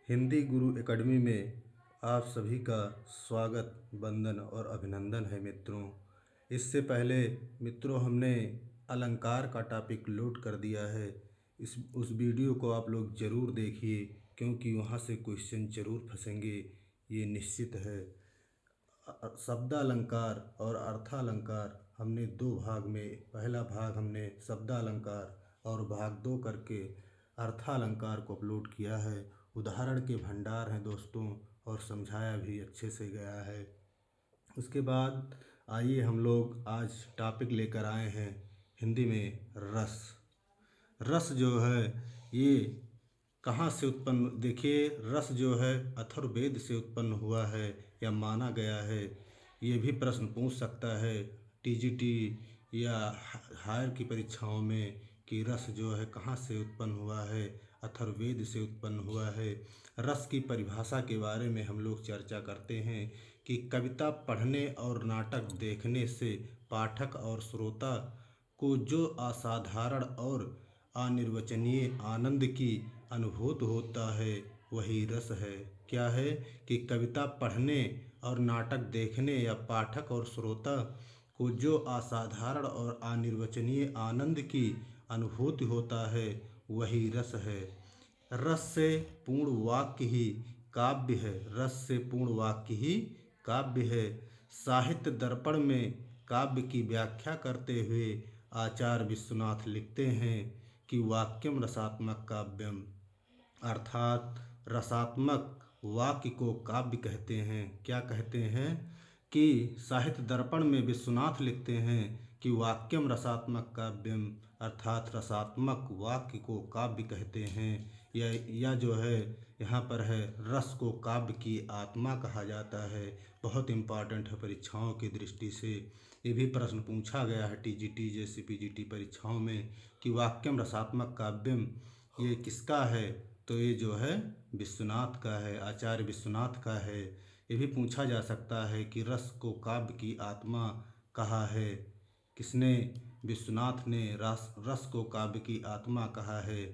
हिंदी गुरु academy में आप सभी का स्वागत, वंदन और अभिनंदन है मित्रों। इससे पहले मित्रों हमने अलंकार का टॉपिक लोड कर दिया है। उस वीडियो को आप लोग ज़रूर देखिए क्योंकि वहाँ से क्वेश्चन ज़रूर फंसेंगे, ये निश्चित है। शब्दालंकार और अर्थालंकार हमने दो भाग में, पहला भाग हमने शब्दालंकार और भाग 2 करके अर्थालंकार को अपलोड किया है। उदाहरण के भंडार हैं दोस्तों और समझाया भी अच्छे से गया है। उसके बाद आइए हम लोग आज टॉपिक लेकर आए हैं हिंदी में रस। रस जो है ये कहाँ से उत्पन्न, देखिए रस जो है अथर्ववेद से उत्पन्न हुआ है या माना गया है। ये भी प्रश्न पूछ सकता है टीजीटी या हायर की परीक्षाओं में कि रस जो है कहाँ से उत्पन्न हुआ है, अथर्ववेद से उत्पन्न हुआ है। रस की परिभाषा के बारे में हम लोग चर्चा करते हैं कि कविता पढ़ने और नाटक देखने से पाठक और श्रोता को जो असाधारण और अनिर्वचनीय आनंद की अनुभूति होता है वही रस है। क्या है कि कविता पढ़ने और नाटक देखने या पाठक और श्रोता को जो असाधारण और अनिर्वचनीय आनंद की अनुभूति होता है वही रस है। रस से पूर्ण वाक्य ही काव्य है। रस से पूर्ण वाक्य ही काव्य है। साहित्य दर्पण में काव्य की व्याख्या करते हुए आचार्य विश्वनाथ लिखते हैं कि वाक्यम रसात्मक काव्यम, अर्थात रसात्मक वाक्य को काव्य कहते हैं। क्या कहते हैं कि साहित्य दर्पण में विश्वनाथ लिखते हैं कि वाक्यम रसात्मक काव्यम, अर्थात रसात्मक वाक्य को काव्य कहते हैं। या जो है यहाँ पर है रस को काव्य की आत्मा कहा जाता है। बहुत इम्पॉर्टेंट है परीक्षाओं की दृष्टि से। ये भी प्रश्न पूछा गया है टीजीटी जैसी पीजीटी परीक्षाओं में कि वाक्यम रसात्मक काव्यम ये किसका है, तो ये जो है विश्वनाथ का है, आचार्य विश्वनाथ का है। ये भी पूछा जा सकता है कि रस को काव्य की आत्मा कहा है, किसने, विश्वनाथ ने रस को काव्य की आत्मा कहा है।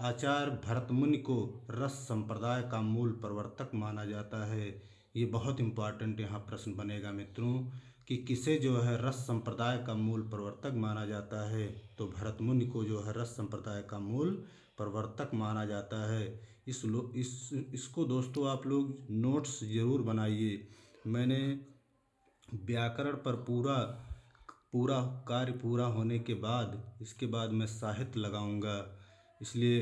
आचार्य भरतमुनि को रस संप्रदाय का मूल प्रवर्तक माना जाता है। ये बहुत इम्पॉर्टेंट यहाँ प्रश्न बनेगा मित्रों कि किसे जो है रस संप्रदाय का मूल प्रवर्तक माना जाता है, तो भरतमुनि को जो है रस संप्रदाय का मूल प्रवर्तक माना जाता है। इसको दोस्तों आप लोग नोट्स ज़रूर बनाइए। मैंने व्याकरण पर पूरा कार्य पूरा होने के बाद इसके बाद मैं साहित्य लगाऊंगा, इसलिए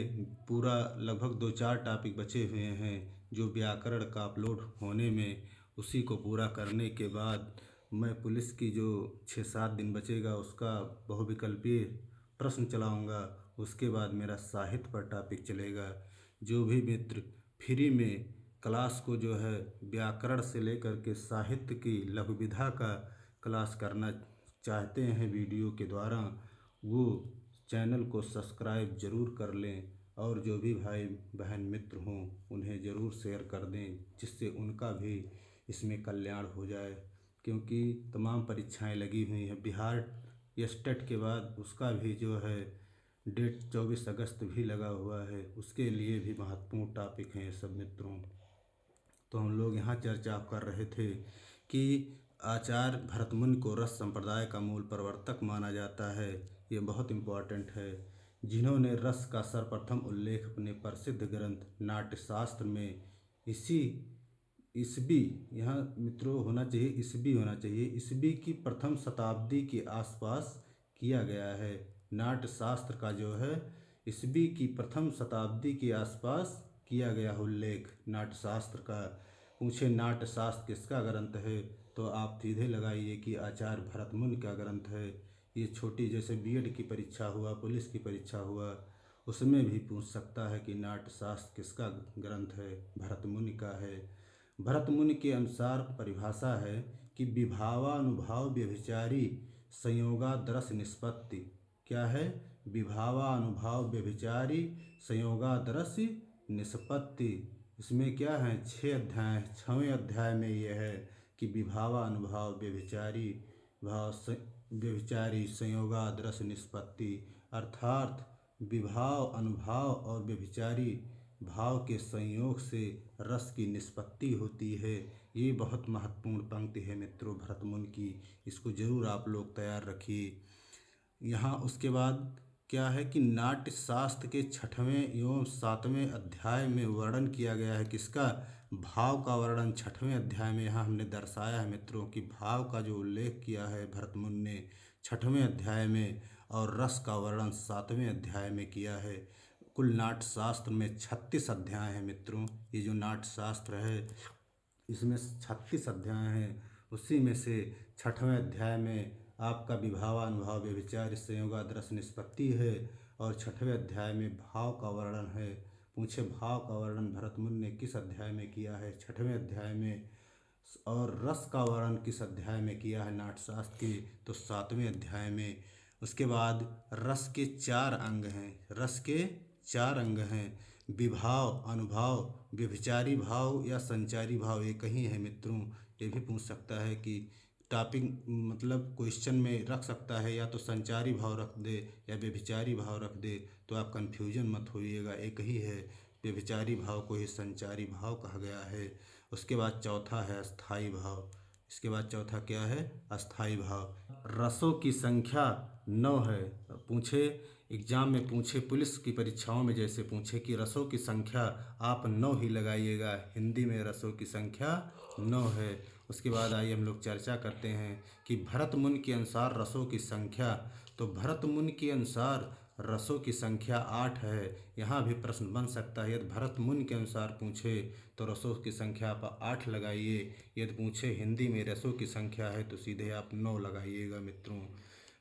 पूरा लगभग 2-4 टॉपिक बचे हुए हैं जो व्याकरण का अपलोड होने में, उसी को पूरा करने के बाद मैं पुलिस की जो 6-7 दिन बचेगा उसका बहुविकल्पीय प्रश्न चलाऊंगा। उसके बाद मेरा साहित्य पर टॉपिक चलेगा। जो भी मित्र फ्री में क्लास को जो है व्याकरण से लेकर के साहित्य की लघु विधा का क्लास करना चाहते हैं वीडियो के द्वारा, वो चैनल को सब्सक्राइब ज़रूर कर लें और जो भी भाई बहन मित्र हों उन्हें ज़रूर शेयर कर दें जिससे उनका भी इसमें कल्याण हो जाए। क्योंकि तमाम परीक्षाएं लगी हुई हैं। बिहार स्टेट के बाद उसका भी जो है डेट 24 अगस्त भी लगा हुआ है, उसके लिए भी महत्वपूर्ण टॉपिक हैं ये सब मित्रों। तो हम लोग यहाँ चर्चा कर रहे थे कि आचार्य भरतमुनि को रस संप्रदाय का मूल प्रवर्तक माना जाता है। ये बहुत इम्पोर्टेंट है। जिन्होंने रस का सर्वप्रथम उल्लेख अपने प्रसिद्ध ग्रंथ नाट्यशास्त्र में ईसवी, यहाँ मित्रों होना चाहिए ईसवी होना चाहिए, ईसवी की प्रथम शताब्दी के आसपास किया गया है। नाट्यशास्त्र का जो है ईसवी की प्रथम शताब्दी के आसपास किया गया उल्लेख नाट्यशास्त्र का। पूछे नाट्यशास्त्र किसका ग्रंथ है, तो आप सीधे लगाइए कि आचार्य भरतमुनि का ग्रंथ है। ये छोटी जैसे बीएड की परीक्षा हुआ, पुलिस की परीक्षा हुआ, उसमें भी पूछ सकता है कि नाट्यशास्त्र किसका ग्रंथ है, भरतमुनि का है। भरतमुनि के अनुसार परिभाषा है कि विभावानुभाव व्यभिचारी संयोगादरस निष्पत्ति। क्या है? विभावानुभाव व्यभिचारी संयोगादरस निष्पत्ति। इसमें क्या है 6 अध्याय, 6वें अध्याय में यह है कि विभावानुभाव व्यभिचारी संयोगादरस निष्पत्ति, अर्थात विभाव अनुभाव और व्यभिचारी भाव के संयोग से रस की निष्पत्ति होती है। ये बहुत महत्वपूर्ण पंक्ति है मित्रों भरतमुनि की, इसको जरूर आप लोग तैयार रखिए। यहाँ उसके बाद क्या है कि नाट्य शास्त्र के 6वें एवं 7वें अध्याय में वर्णन किया गया है किसका, भाव का वर्णन 6वें अध्याय में यहाँ हमने दर्शाया है मित्रों कि भाव का जो उल्लेख किया है भरतमुनि ने 6वें अध्याय में, और रस का वर्णन 7वें अध्याय में किया है। कुल नाट्य शास्त्र में 36 अध्याय हैं मित्रों। ये जो नाट्य शास्त्र है इसमें 36 अध्याय हैं। उसी में से 6वें अध्याय में आपका विभावानुभाव व्यभिचार संयोगादर्श निष्पत्ति है, और 6वें अध्याय में भाव का वर्णन है। पूछे भाव का वर्णन भरतमुनि ने किस अध्याय में किया है, 6वें अध्याय में, और रस का वर्णन किस अध्याय में किया है नाट्यशास्त्र के, तो 7वें अध्याय में। उसके बाद रस के 4 अंग हैं, रस के 4 अंग हैं, विभाव, अनुभाव, व्यभिचारी भाव या संचारी भाव, एक ही है मित्रों। ये भी पूछ सकता है कि टॉपिक मतलब क्वेश्चन में रख सकता है, या तो संचारी भाव रख दे या व्यभिचारी भाव रख दे, तो आप कंफ्यूजन मत होइएगा, एक ही है। व्यभिचारी भाव को ही संचारी भाव कहा गया है। उसके बाद चौथा है अस्थाई भाव। इसके बाद चौथा क्या है, अस्थाई भाव। रसों की संख्या 9 है। पूछे एग्जाम में पूछे, पुलिस की परीक्षाओं में जैसे पूछे कि रसों की संख्या, आप 9 ही लगाइएगा। हिंदी में रसों की संख्या 9 है। उसके बाद आइए हम लोग चर्चा करते हैं कि भरत मुनि के अनुसार रसों की संख्या, तो भरत मुनि के अनुसार रसों की संख्या 8 है। यहाँ भी प्रश्न बन सकता है, यदि भरत मुनि के अनुसार पूछे तो रसों की संख्या आप 8 लगाइए, यदि पूछे हिंदी में रसों की संख्या है तो सीधे आप 9 लगाइएगा मित्रों।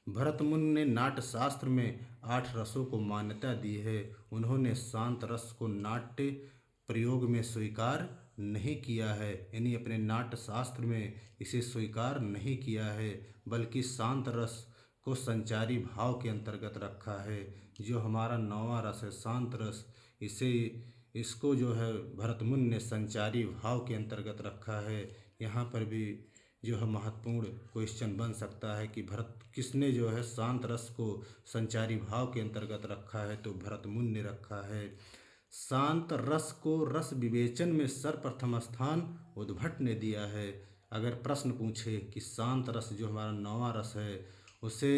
भरत मुनि ने नाट्य शास्त्र में 8 रसों को मान्यता दी है। उन्होंने शांत रस को नाट्य प्रयोग में स्वीकार नहीं किया है, यानी अपने नाट्य शास्त्र में इसे स्वीकार नहीं किया है, बल्कि शांत रस को संचारी भाव के अंतर्गत रखा है। जो हमारा 9वां रस है शांत रस, इसको जो है भरत मुनि ने संचारी भाव के अंतर्गत रखा है। यहाँ पर भी जो है महत्वपूर्ण क्वेश्चन बन सकता है कि भरत किसने जो है शांत रस को संचारी भाव के अंतर्गत रखा है, तो भरत मुनि ने रखा है। शांत रस को रस विवेचन में सर्वप्रथम स्थान उद्भट ने दिया है। अगर प्रश्न पूछे कि शांत रस जो हमारा 9वां रस है उसे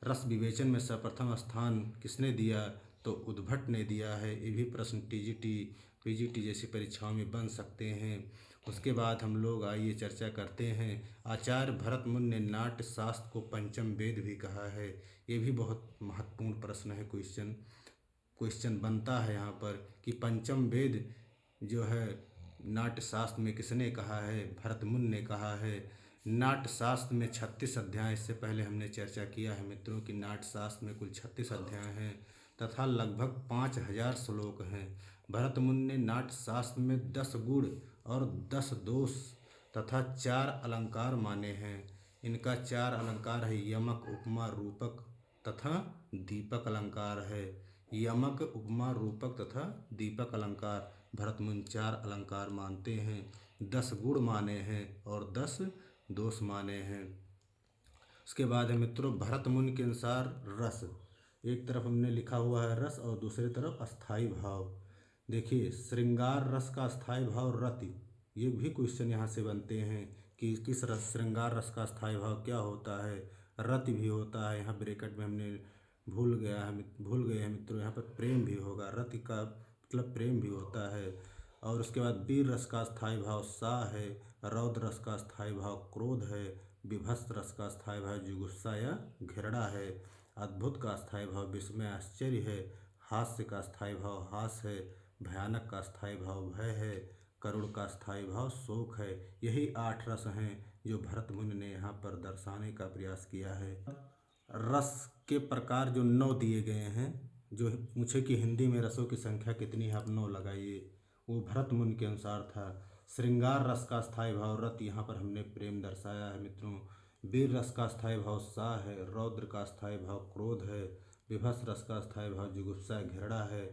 रस विवेचन में सर्वप्रथम स्थान किसने दिया, तो उद्भट ने दिया है। ये भी प्रश्न टीजीटी पीजीटी जैसी परीक्षाओं में बन सकते हैं। उसके बाद हम लोग आइए चर्चा करते हैं। आचार्य भरत मुनि ने नाट्य शास्त्र को पंचम वेद भी कहा है। ये भी बहुत महत्वपूर्ण प्रश्न है, क्वेश्चन बनता है यहाँ पर कि पंचम वेद जो है नाट्य शास्त्र में किसने कहा है, भरत मुनि ने कहा है। नाट्य शास्त्र में 36 अध्याय, इससे पहले हमने चर्चा किया है मित्रों कि नाट्य शास्त्र में कुल 36 अध्याय हैं तथा लगभग 5000 श्लोक हैं। भरत मुनि ने नाट्य शास्त्र में 10 गुण और 10 दोष तथा 4 अलंकार माने हैं। इनका 4 अलंकार है, यमक, उपमा, रूपक तथा दीपक अलंकार है। यमक, उपमा, रूपक तथा दीपक अलंकार भरत मुनि 4 अलंकार मानते हैं। 10 गुण माने हैं और 10 दोष माने हैं। उसके बाद है मित्रों भरत मुनि के अनुसार रस, एक तरफ हमने लिखा हुआ है रस और दूसरी तरफ अस्थाई भाव। देखिए श्रृंगार रस का अस्थाई भाव रति, ये भी क्वेश्चन यहाँ से बनते हैं कि किस रस, श्रृंगार रस का अस्थाई भाव क्या होता है। रति भी होता है, यहाँ ब्रैकेट में हमने भूल गए हैं मित्रों, यहाँ पर प्रेम भी होगा, रति का मतलब प्रेम भी होता है। और उसके बाद वीर रस का स्थायी भाव सा है, रौद्र रस का स्थायी भाव क्रोध है, विभत्स रस का स्थायी भाव जुगुप्सा या घृणा है, अद्भुत का स्थायी भाव विस्मय आश्चर्य है, हास्य का स्थायी भाव हास है, भयानक का स्थायी भाव भय है, करुण का स्थायी भाव शोक है। यही 8 रस हैं जो भरत मुनि ने यहाँ पर दर्शाने का प्रयास किया है। रस के प्रकार जो 9 दिए गए हैं, जो पूछे कि हिंदी में रसों की संख्या कितनी है, आप 9 लगाइए, वो भरत मुनि के अनुसार था। श्रृंगार रस का स्थायी भाव रत, यहाँ पर हमने प्रेम दर्शाया है मित्रों। वीर रस का स्थायी भाव सा है, रौद्र का स्थायी भाव क्रोध है, विभत्स रस का स्थायी भाव जुगुप्सा घृणा है,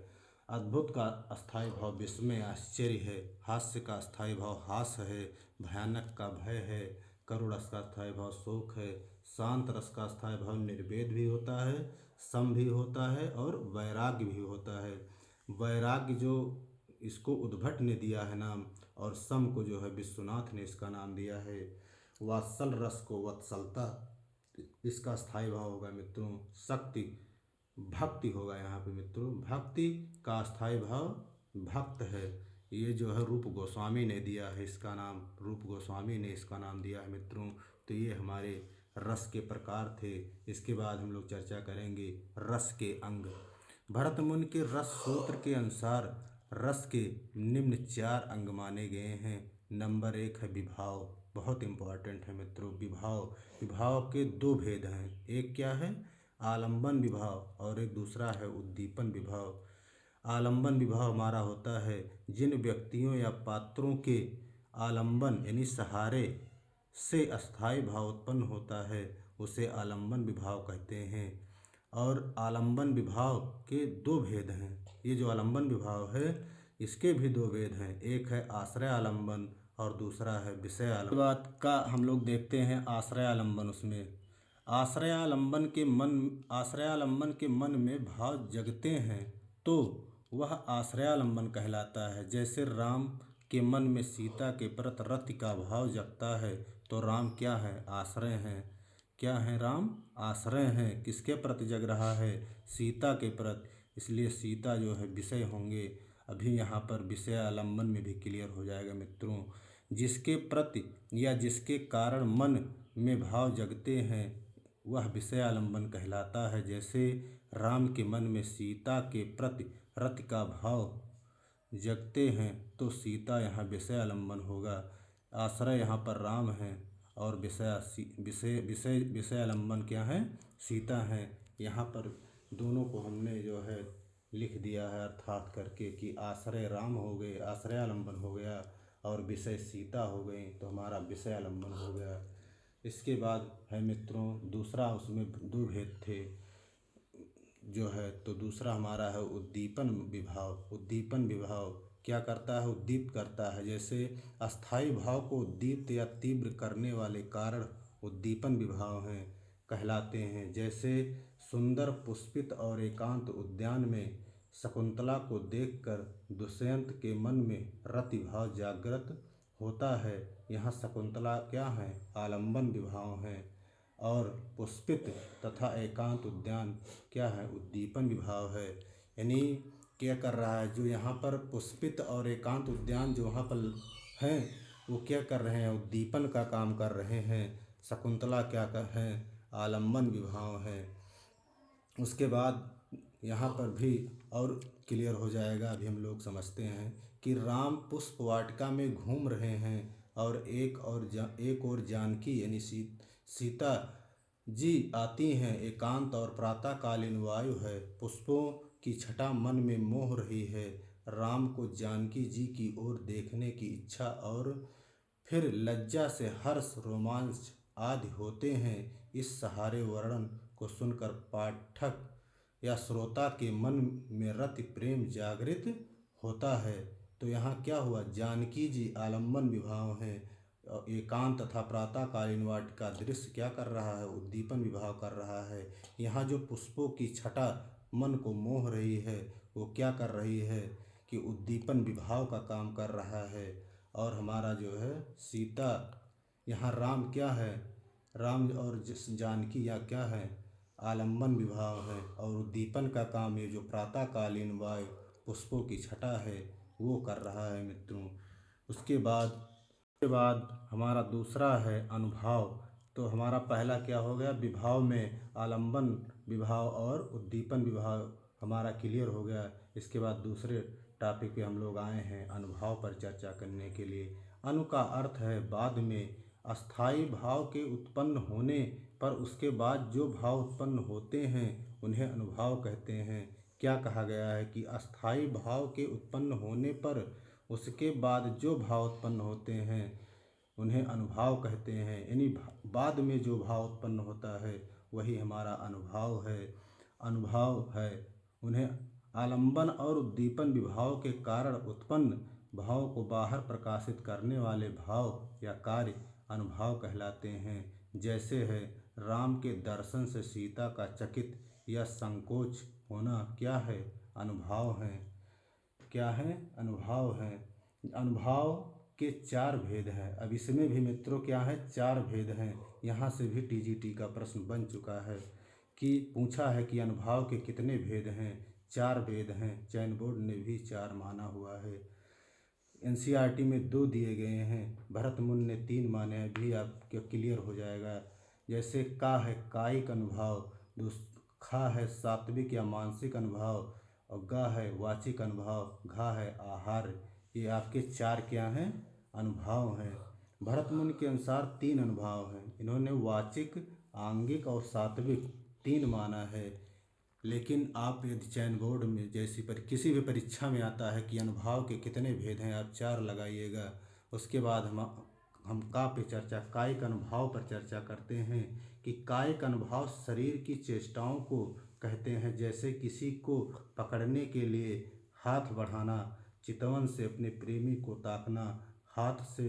अद्भुत का स्थायी भाव विस्मय आश्चर्य है, हास्य का स्थायी भाव हास है, भयानक का भय है, करुण रस का स्थायी भाव शोक है, शांत रस का स्थायी भाव निर्वेद भी होता है, सम भी होता है और वैराग्य भी होता है। वैराग्य जो इसको उद्भट ने दिया है नाम, और सम को जो है विश्वनाथ ने इसका नाम दिया है। वात्सल रस को वत्सलता इसका स्थायी भाव होगा मित्रों। शक्ति भक्ति होगा यहाँ पे मित्रों। भक्ति का स्थायी भाव भक्त है। ये जो है रूप गोस्वामी ने दिया है इसका नाम, रूप गोस्वामी ने इसका नाम दिया है मित्रों। तो ये हमारे रस के प्रकार थे। इसके बाद हम लोग चर्चा करेंगे रस के अंग। भरत मुनि के रस सूत्र के अनुसार रस के निम्न 4 अंग माने गए हैं। नंबर 1 है विभाव, बहुत इम्पोर्टेंट है मित्रों। विभाव के 2 भेद हैं, एक क्या है आलंबन विभाव और एक दूसरा है उद्दीपन विभाव। आलंबन विभाव हमारा होता है जिन व्यक्तियों या पात्रों के आलंबन यानी सहारे से अस्थायी भाव उत्पन्न होता है, उसे आलंबन विभाव कहते हैं। और आलंबन विभाव के 2 भेद हैं। ये जो आलंबन विभाव है इसके भी 2 भेद हैं, एक है आश्रय आलंबन और दूसरा है विषय आलंबन। बात का हम लोग देखते हैं आश्रय आलंबन। उसमें आश्रय आलंबन के मन में भाव जगते हैं तो वह आश्रय आलंबन कहलाता है। जैसे राम के मन में सीता के प्रति रति का भाव जगता है तो राम क्या है आश्रय हैं। क्या है राम आश्रय हैं। किसके प्रति जग रहा है सीता के प्रति, इसलिए सीता जो है विषय होंगे। अभी यहाँ पर विषय आलंबन में भी क्लियर हो जाएगा मित्रों। जिसके प्रति या जिसके कारण मन में भाव जगते हैं वह विषय आलंबन कहलाता है। जैसे राम के मन में सीता के प्रति रति का भाव जगते हैं तो सीता यहाँ विषय आलंबन होगा। आश्रय यहाँ पर राम है और विषय आलंबन क्या है सीता है। यहाँ पर दोनों को हमने जो है लिख दिया है अर्थात करके कि आश्रय राम हो गए, आश्रय आलंबन हो गया, और विषय सीता हो गई तो हमारा विषय आलंबन हो गया। इसके बाद है मित्रों दूसरा, उसमें 2 भेद थे जो है। तो दूसरा हमारा है उद्दीपन विभाव। उद्दीपन विभाव क्या करता है उद्दीप्त करता है। जैसे अस्थायी भाव को उद्दीप्त या तीव्र करने वाले कारण उद्दीपन विभाव हैं कहलाते हैं। जैसे सुंदर पुष्पित और एकांत उद्यान में शकुंतला को देखकर दुष्यंत के मन में रति भाव जागृत होता है, यहाँ शकुंतला क्या है आलंबन विभाव हैं। और पुष्पित तथा एकांत उद्यान क्या है उद्दीपन विभाव है। यानी क्या कर रहा है जो यहाँ पर पुष्पित और एकांत उद्यान जो वहाँ पर हैं वो क्या कर रहे हैं उद्दीपन का काम कर रहे हैं। शकुंतला क्या कर हैं आलंबन विभाव है। उसके बाद यहाँ पर भी और क्लियर हो जाएगा। अभी हम लोग समझते हैं कि राम पुष्प वाटिका में घूम रहे हैं और एक और जानकी यानी सीता जी आती हैं। एकांत और प्रातःकालीन वायु है, पुष्पों की छटा मन में मोह रही है। राम को जानकी जी की ओर देखने की इच्छा और फिर लज्जा से हर्ष रोमांच आदि होते हैं। इस सहारे वर्णन को सुनकर पाठक या श्रोता के मन में रति प्रेम जागृत होता है। तो यहाँ क्या हुआ जानकी जी आलंबन विभाव हैं। एकांत तथा प्रातःकालीन वाटिका दृश्य क्या कर रहा है उद्दीपन विभाव कर रहा है। यहाँ जो पुष्पों की छटा मन को मोह रही है वो क्या कर रही है कि उद्दीपन विभाव का काम कर रहा है। और हमारा जो है सीता यहाँ राम क्या है राम और जानकी या क्या है आलंबन विभाव है। और उद्दीपन का काम ये जो प्रातःकालीन वायु पुष्पों की छटा है वो कर रहा है मित्रों। उसके बाद हमारा दूसरा है अनुभाव। तो हमारा पहला क्या हो गया विभाव में आलंबन विभाव और उद्दीपन विभाव हमारा क्लियर हो गया। इसके बाद दूसरे टॉपिक पे हम लोग आए हैं अनुभाव पर चर्चा करने के लिए। अनु का अर्थ है बाद में। अस्थायी भाव के उत्पन्न होने पर उसके बाद जो भाव उत्पन्न होते हैं उन्हें अनुभाव कहते हैं। क्या कहा गया है कि अस्थायी भाव के उत्पन्न होने पर उसके बाद जो भाव उत्पन्न होते हैं उन्हें अनुभाव कहते हैं। यानी बाद में जो भाव उत्पन्न होता है वही हमारा अनुभाव है। अनुभाव है उन्हें आलंबन और उद्दीपन विभाव के कारण उत्पन्न भाव को बाहर प्रकाशित करने वाले भाव या कार्य अनुभाव कहलाते हैं। जैसे है राम के दर्शन से सीता का चकित या संकोच होना क्या है अनुभाव है। क्या हैं, अनुभव हैं। अनुभव के चार भेद हैं। अब इसमें भी मित्रों क्या है, चार भेद हैं। यहाँ से भी टीजीटी का प्रश्न बन चुका है कि पूछा है कि अनुभव के कितने भेद हैं। चार भेद हैं। चयन बोर्ड ने भी चार माना हुआ है। एनसीईआरटी में दो दिए गए हैं, भरत मुनि ने तीन माने हैं। भी आपके क्लियर हो जाएगा। जैसे का है कायिक अनुभव, खा है सात्विक या मानसिक अनुभव, और गा है वाचिक अनुभव, घा है आहार। ये आपके चार क्या हैं, अनुभव हैं। भरत मुनि के अनुसार तीन अनुभव हैं। इन्होंने वाचिक, आंगिक और सात्विक तीन माना है। लेकिन आप यदि चयन बोर्ड में जैसी पर किसी भी परीक्षा में आता है कि अनुभव के कितने भेद हैं, आप चार लगाइएगा। उसके बाद हम का पे चर्चा, कायिक अनुभव पर चर्चा करते हैं कि कायिक अनुभव शरीर की चेष्टाओं को कहते हैं। जैसे किसी को पकड़ने के लिए हाथ बढ़ाना, चितवन से अपने प्रेमी को ताकना, हाथ से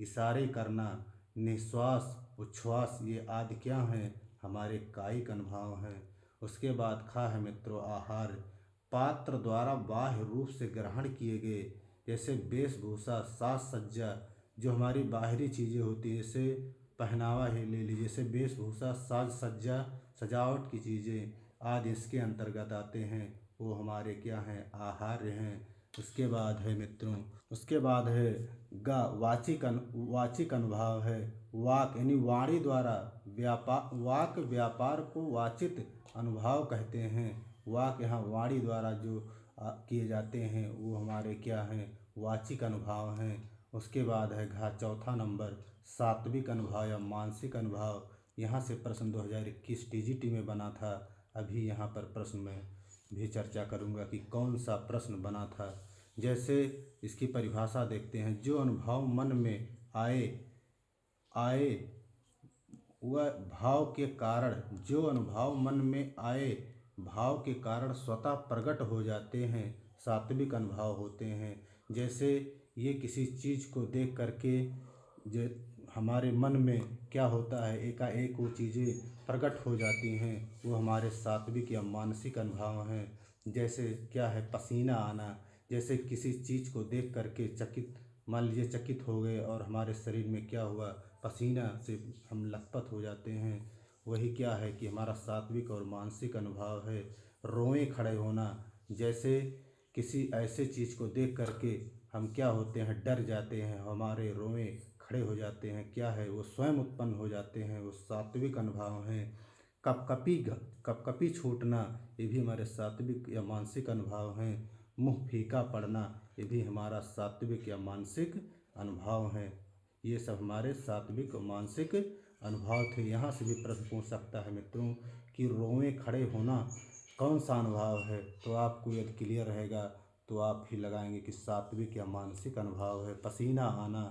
इशारे करना, निश्वास उच्छ्वास, ये आदि क्या हैं, हमारे कायिक अनुभव हैं। उसके बाद खा है मित्रों आहार, पात्र द्वारा बाह्य रूप से ग्रहण किए गए, जैसे वेशभूषा, साज सज्जा, जो हमारी बाहरी चीज़ें होती हैं, जैसे पहनावा ही ले लीजिए, जैसे वेशभूषा, साज सज्जा, सजावट की चीज़ें आदि इसके अंतर्गत आते हैं। वो हमारे क्या हैं, आहार्य हैं। उसके बाद है मित्रों, उसके बाद है गा वाचिक अनुभव है। वाक यानी वाणी द्वारा व्यापार, वाक व्यापार को वाचित अनुभव कहते हैं। वाक यहाँ वाणी द्वारा जो किए जाते हैं वो हमारे क्या हैं, वाचिक अनुभव हैं। उसके बाद है घा चौथा नंबर, सात्विक अनुभव या मानसिक अनुभव। यहाँ से प्रश्न 2021 टीजीटी में बना था। अभी यहाँ पर प्रश्न में भी चर्चा करूँगा कि कौन सा प्रश्न बना था। जैसे इसकी परिभाषा देखते हैं, जो अनुभव मन में आए वह भाव के कारण, जो अनुभव मन में आए भाव के कारण स्वतः प्रकट हो जाते हैं, सात्विक अनुभव होते हैं। जैसे ये किसी चीज़ को देख करके जो हमारे मन में क्या होता है, एकाएक वो चीज़ें प्रकट हो जाती हैं, वो हमारे सात्विक या मानसिक अनुभव हैं। जैसे क्या है, पसीना आना, जैसे किसी चीज़ को देख करके चकित, मान लीजिए चकित हो गए और हमारे शरीर में क्या हुआ, पसीना से हम लथपथ हो जाते हैं, वही क्या है कि हमारा सात्विक और मानसिक अनुभव है। रोए खड़े होना, जैसे किसी ऐसे चीज़ को देख करके हम क्या होते हैं, डर जाते हैं, हमारे रोए खड़े हो जाते हैं, क्या है वो स्वयं उत्पन्न हो जाते हैं, वो सात्विक अनुभव हैं। कपकपी छूटना, ये भी हमारे सात्विक या मानसिक अनुभव हैं। मुँह फीका पड़ना, ये भी हमारा सात्विक या मानसिक अनुभव हैं। ये सब हमारे सात्विक और मानसिक अनुभव थे। यहाँ से भी प्रश्न पूछ सकता है मित्रों कि रोए खड़े होना कौन सा अनुभव है, तो आपको यदि क्लियर रहेगा तो आप ही लगाएंगे कि सात्विक या मानसिक अनुभव है। पसीना आना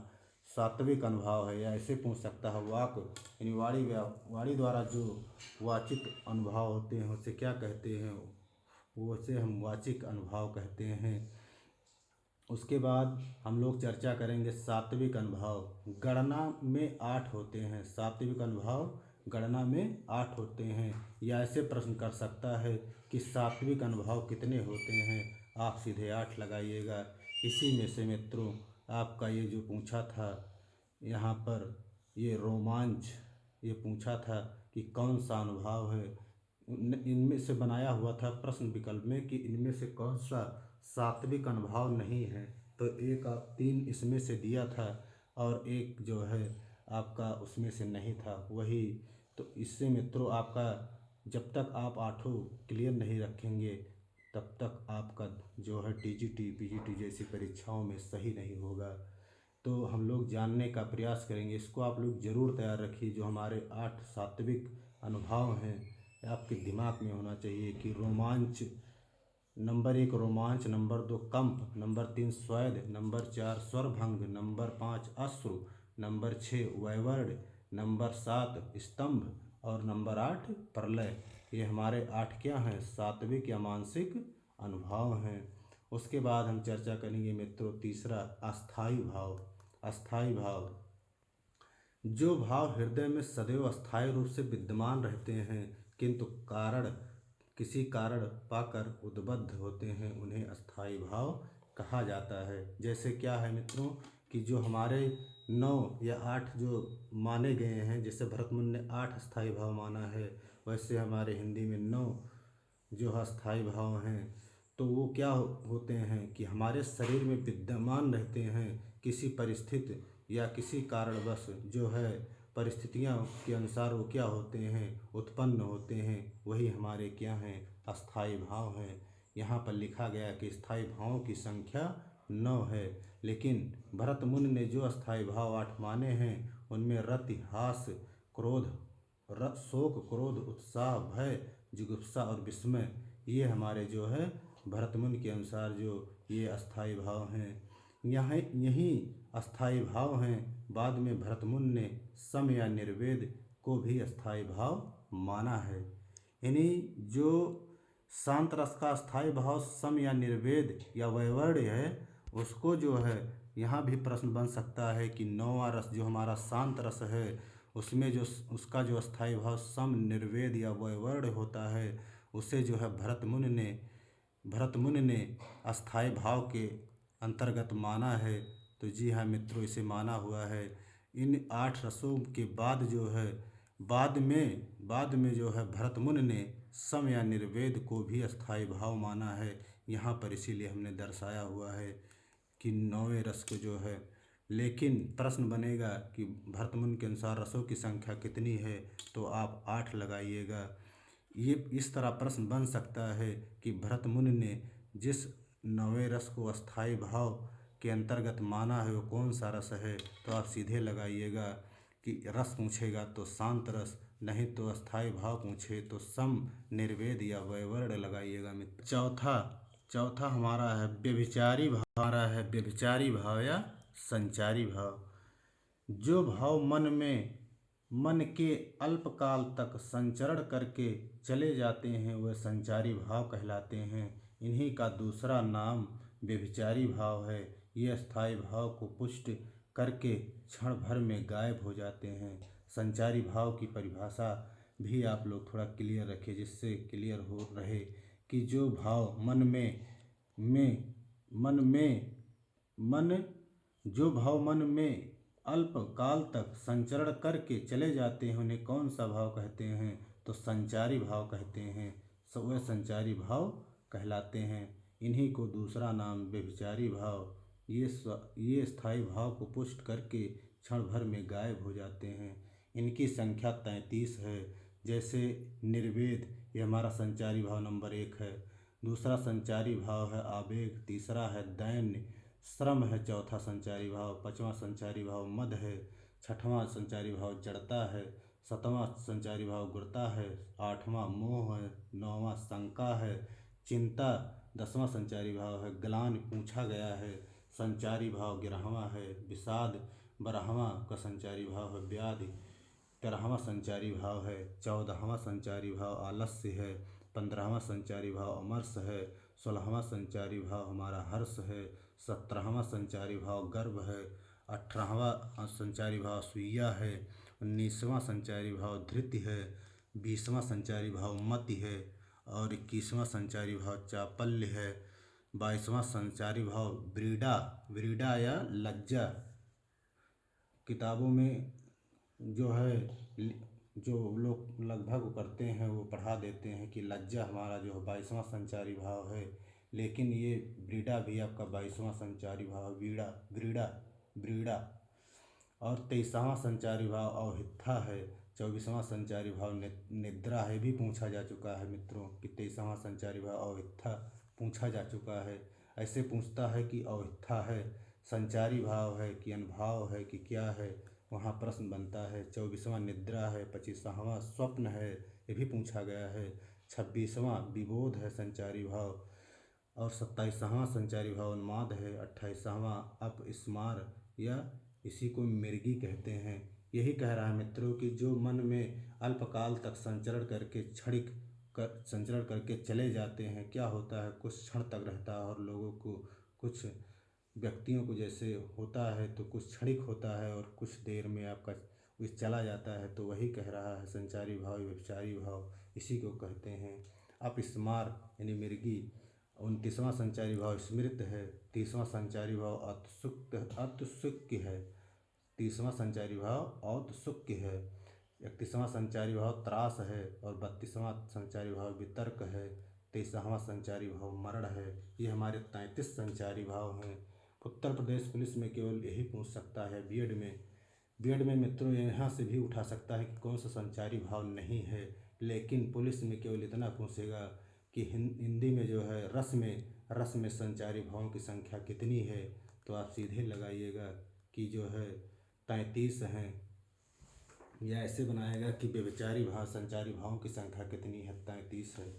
सात्विक अनुभव है। या ऐसे पूछ सकता है, वाक यानी वाणी द्वारा जो वाचिक अनुभव होते हैं उसे क्या कहते हैं, वो उसे हम वाचिक अनुभव कहते हैं। उसके बाद हम लोग चर्चा करेंगे सात्विक अनुभव। गणना में 8 होते हैं। सात्विक अनुभव गणना में 8 होते हैं। या ऐसे प्रश्न कर सकता है कि सात्विक अनुभव कितने होते हैं, आप सीधे 8 लगाइएगा। इसी में से मित्रों आपका ये जो पूछा था यहाँ पर, ये रोमांच, ये पूछा था कि कौन सा अनुभव है, इनमें से बनाया हुआ था प्रश्न विकल्प में कि इनमें से कौन सा सात्विक अनुभव नहीं है। तो एक आप 3 इसमें से दिया था और एक जो है आपका उसमें से नहीं था वही। तो इससे मित्रों आपका जब तक आप 8 क्लियर नहीं रखेंगे तब तक आपका जो है टीजीटी पीजीटी जैसी परीक्षाओं में सही नहीं होगा। तो हम लोग जानने का प्रयास करेंगे, इसको आप लोग ज़रूर तैयार रखिए। जो हमारे 8 सात्विक अनुभव हैं आपके दिमाग में होना चाहिए कि रोमांच, नंबर 1 रोमांच, नंबर 2 कंप, नंबर 3 स्वेद, नंबर 4 स्वरभंग, नंबर 5 अश्रु, नंबर 6 वैवर्ड, नंबर 7 स्तंभ और नंबर 8 प्रलय। ये हमारे 8 क्या हैं, सात्विक या मानसिक अनुभव हैं। उसके बाद हम चर्चा करेंगे मित्रों तीसरा, अस्थाई भाव। अस्थाई भाव, जो भाव हृदय में सदैव अस्थायी रूप से विद्यमान रहते हैं किंतु किसी कारण पाकर उद्बुद्ध होते हैं, उन्हें अस्थाई भाव कहा जाता है। जैसे क्या है मित्रों कि जो हमारे 9 या 8 जो माने गए हैं, जैसे भरतमुनि ने 8 अस्थाई भाव माना है, वैसे हमारे हिंदी में 9 जो अस्थाई भाव हैं, तो वो क्या होते हैं कि हमारे शरीर में विद्यमान रहते हैं। किसी परिस्थिति या किसी कारणवश जो है परिस्थितियाँ के अनुसार वो क्या होते हैं, उत्पन्न होते हैं। वही हमारे क्या हैं, अस्थाई भाव हैं। यहाँ पर लिखा गया कि स्थाई भावों की संख्या 9 है, लेकिन भरत मुनि ने जो अस्थाई भाव 8 माने हैं, उनमें रति, हास, क्रोध, शोक, क्रोध, उत्साह, भय, जुगुप्सा और विस्मय, ये हमारे जो है भरत मुनि के अनुसार जो ये अस्थाई भाव हैं। यहाँ यही अस्थाई भाव हैं। बाद में भरत मुनि ने सम या निर्वेद को भी अस्थाई भाव माना है। यानी जो शांत रस का अस्थाई भाव सम या निर्वेद या वैवर्ण्य है, उसको जो है यहाँ भी प्रश्न बन सकता है कि 9वां रस जो हमारा शांत रस है, उसमें जो उसका जो अस्थाई भाव सम, निर्वेद या वैवर्ण्य होता है, उसे जो है भरत मुनि ने अस्थाई भाव के अंतर्गत माना है। तो जी हाँ मित्रों, इसे माना हुआ है। इन 8 रसों के बाद जो है बाद में जो है भरत मुनि ने सम या निर्वेद को भी अस्थाई भाव माना है। यहाँ पर इसीलिए हमने दर्शाया हुआ है कि 9वें रस को जो है। लेकिन प्रश्न बनेगा कि भरत मुनि के अनुसार रसों की संख्या कितनी है, तो आप 8 लगाइएगा। ये इस तरह प्रश्न बन सकता है कि भरत मुनि ने जिस 9वें रस को अस्थाई भाव के अंतर्गत माना है, वो कौन सा रस है, तो आप सीधे लगाइएगा कि रस पूछेगा तो शांत रस, नहीं तो अस्थाई भाव पूछे तो सम, निर्वेद या वैवर्ण्य लगाइएगा मित्र। चौथा हमारा है व्यभिचारी भाव। हमारा है व्यभिचारी भाव या संचारी भाव। जो भाव मन के अल्पकाल तक संचरण करके चले जाते हैं, वह संचारी भाव कहलाते हैं। इन्हीं का दूसरा नाम व्यभिचारी भाव है। ये अस्थाई भाव को पुष्ट करके क्षण भर में गायब हो जाते हैं। संचारी भाव की परिभाषा भी आप लोग थोड़ा क्लियर रखें, जिससे क्लियर हो रहे कि जो भाव मन में अल्प काल तक संचरण करके चले जाते हैं, उन्हें कौन सा भाव कहते हैं, तो संचारी भाव कहते हैं। वह संचारी भाव कहलाते हैं। इन्हीं को दूसरा नाम व्यभिचारी भाव। ये स्थायी भाव को पुष्ट करके क्षण भर में गायब हो जाते हैं। इनकी संख्या 33 है। जैसे निर्वेद, ये हमारा संचारी भाव नंबर 1 है। दूसरा संचारी भाव है आवेग, तीसरा है दैन्य, श्रम है चौथा संचारी भाव, पांचवा संचारी भाव मद है, छठवां संचारी भाव जड़ता है, सातवां संचारी भाव गुरता है, आठवां मोह है, नौवां शंका है, चिंता, 10वां संचारी भाव है ग्लानि, पूछा गया है। संचारी भाव 11वां है विषाद, 12वां का संचारी भाव है व्याधि, 13वां संचारी भाव है, 14वां संचारी भाव आलस्य है, 15वां संचारी भाव अमरस है, 16वां संचारी भाव हमारा हर्ष है, 17वां संचारी भाव गर्व है, 18वां संचारी भाव असूया है, 19वां संचारी भाव धृति है, 20वां संचारी भाव मति है और 21वां संचारी भाव चापल्य है, 22वां संचारी भाव व्रीड़ा या लज्जा। किताबों में जो है जो लोग लगभग करते हैं वो पढ़ा देते हैं कि लज्जा हमारा जो 22वां संचारी भाव है, लेकिन ये व्रीड़ा भी आपका 22वां संचारी भाव व्रीड़ा और 23वां संचारी भाव अवहित्था है, 24वां संचारी भाव निद्रा है। भी पूछा जा चुका है मित्रों कि 23वां संचारी भाव अवहित्था पूछा जा चुका है। ऐसे पूछता है कि अवहित्था है संचारी भाव है कि अनुभाव है कि क्या है, वहाँ प्रश्न बनता है। 24वां निद्रा है, 25वां स्वप्न है, ये भी पूछा गया है। 26वां विबोध है संचारी भाव और 27वां संचारी भाव उन्माद है। 28वां अपस्मार या इसी को मृगी कहते हैं। यही कह रहा है मित्रों कि जो मन में अल्पकाल तक संचरण करके चले जाते हैं, क्या होता है कुछ क्षण तक रहता है और लोगों को कुछ व्यक्तियों को जैसे होता है तो कुछ क्षणिक होता है और कुछ देर में आपका इस चला जाता है। तो वही कह रहा है संचारी भाव व्यभिचारी भाव इसी को कहते हैं। अपस्मार यानी मृगी 29वां संचारी भाव स्मृत है। 30वां संचारी भाव औत्सुक्य है। 30वां संचारी भाव औत्सुक्य है। 31वां संचारी भाव त्रास है और 32वां संचारी भाव वितर्क है। 23वां संचारी भाव मरण है। ये हमारे 33 संचारी भाव हैं। उत्तर प्रदेश पुलिस में केवल यही पूछ सकता है बीएड में मित्रों यहाँ से भी उठा सकता है कि कौन सा संचारी भाव नहीं है, लेकिन पुलिस में केवल इतना पूछेगा कि हिंदी में जो है रस में संचारी भावों की संख्या कितनी है। तो आप सीधे लगाइएगा कि जो है 33 हैं, या ऐसे बनाएगा कि व्यभिचारी भाव संचारी भावों की संख्या कितनी है, 33 है।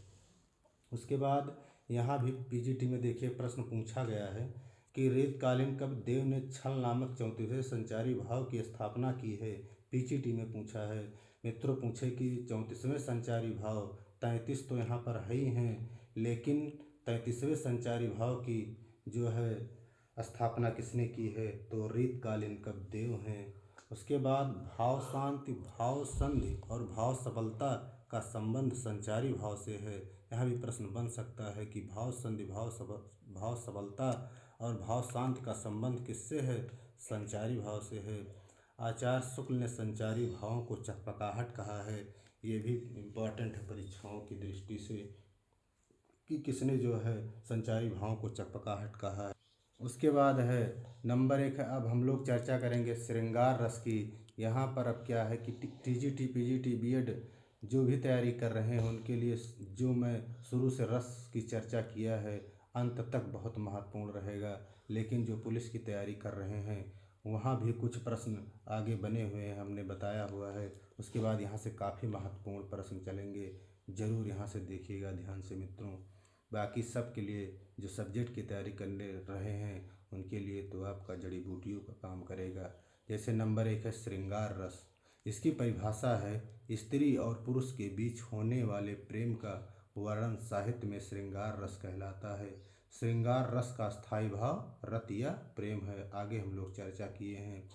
उसके बाद यहाँ भी पीजीटी में देखिए प्रश्न पूछा गया है कि रीतकालीन कब देव ने छल नामक 34वें संचारी भाव की स्थापना की है। पीजीटी में पूछा है मित्रों, पूछे कि 34वें संचारी भाव 33 तो यहाँ पर है ही हैं, लेकिन 33वें संचारी भाव की जो है स्थापना किसने की है, तो रीतकालीन कब देव हैं। उसके बाद भाव शांति, भाव संधि और भाव सफलता का संबंध संचारी भाव से है। यहाँ भी प्रश्न बन सकता है कि भाव संधि, भाव सबलता और भाव शांति का संबंध किससे है, संचारी भाव से है। आचार्य शुक्ल ने संचारी भावों को चकपकाहट कहा है। ये भी इम्पोर्टेंट है परीक्षाओं की दृष्टि से कि किसने जो है संचारी भावों को चकपकाहट कहा है। उसके बाद है नंबर 1 है, अब हम लोग चर्चा करेंगे श्रृंगार रस की। यहाँ पर अब क्या है कि टीजीटी पीजीटी बीएड जो भी तैयारी कर रहे हैं उनके लिए जो मैं शुरू से रस की चर्चा किया है अंत तक बहुत महत्वपूर्ण रहेगा, लेकिन जो पुलिस की तैयारी कर रहे हैं वहाँ भी कुछ प्रश्न आगे बने हुए हैं, हमने बताया हुआ है। उसके बाद यहाँ से काफ़ी महत्वपूर्ण प्रश्न चलेंगे, ज़रूर यहाँ से देखिएगा ध्यान से मित्रों। बाकी सब के लिए जो सब्जेक्ट की तैयारी करने रहे हैं उनके लिए तो आपका जड़ी बूटियों का काम करेगा। जैसे नंबर 1 है श्रृंगार रस। इसकी परिभाषा है स्त्री और पुरुष के बीच होने वाले प्रेम का वर्णन साहित्य में श्रृंगार रस कहलाता है। श्रृंगार रस का स्थायी भाव रत या प्रेम है, आगे हम लोग चर्चा किए हैं।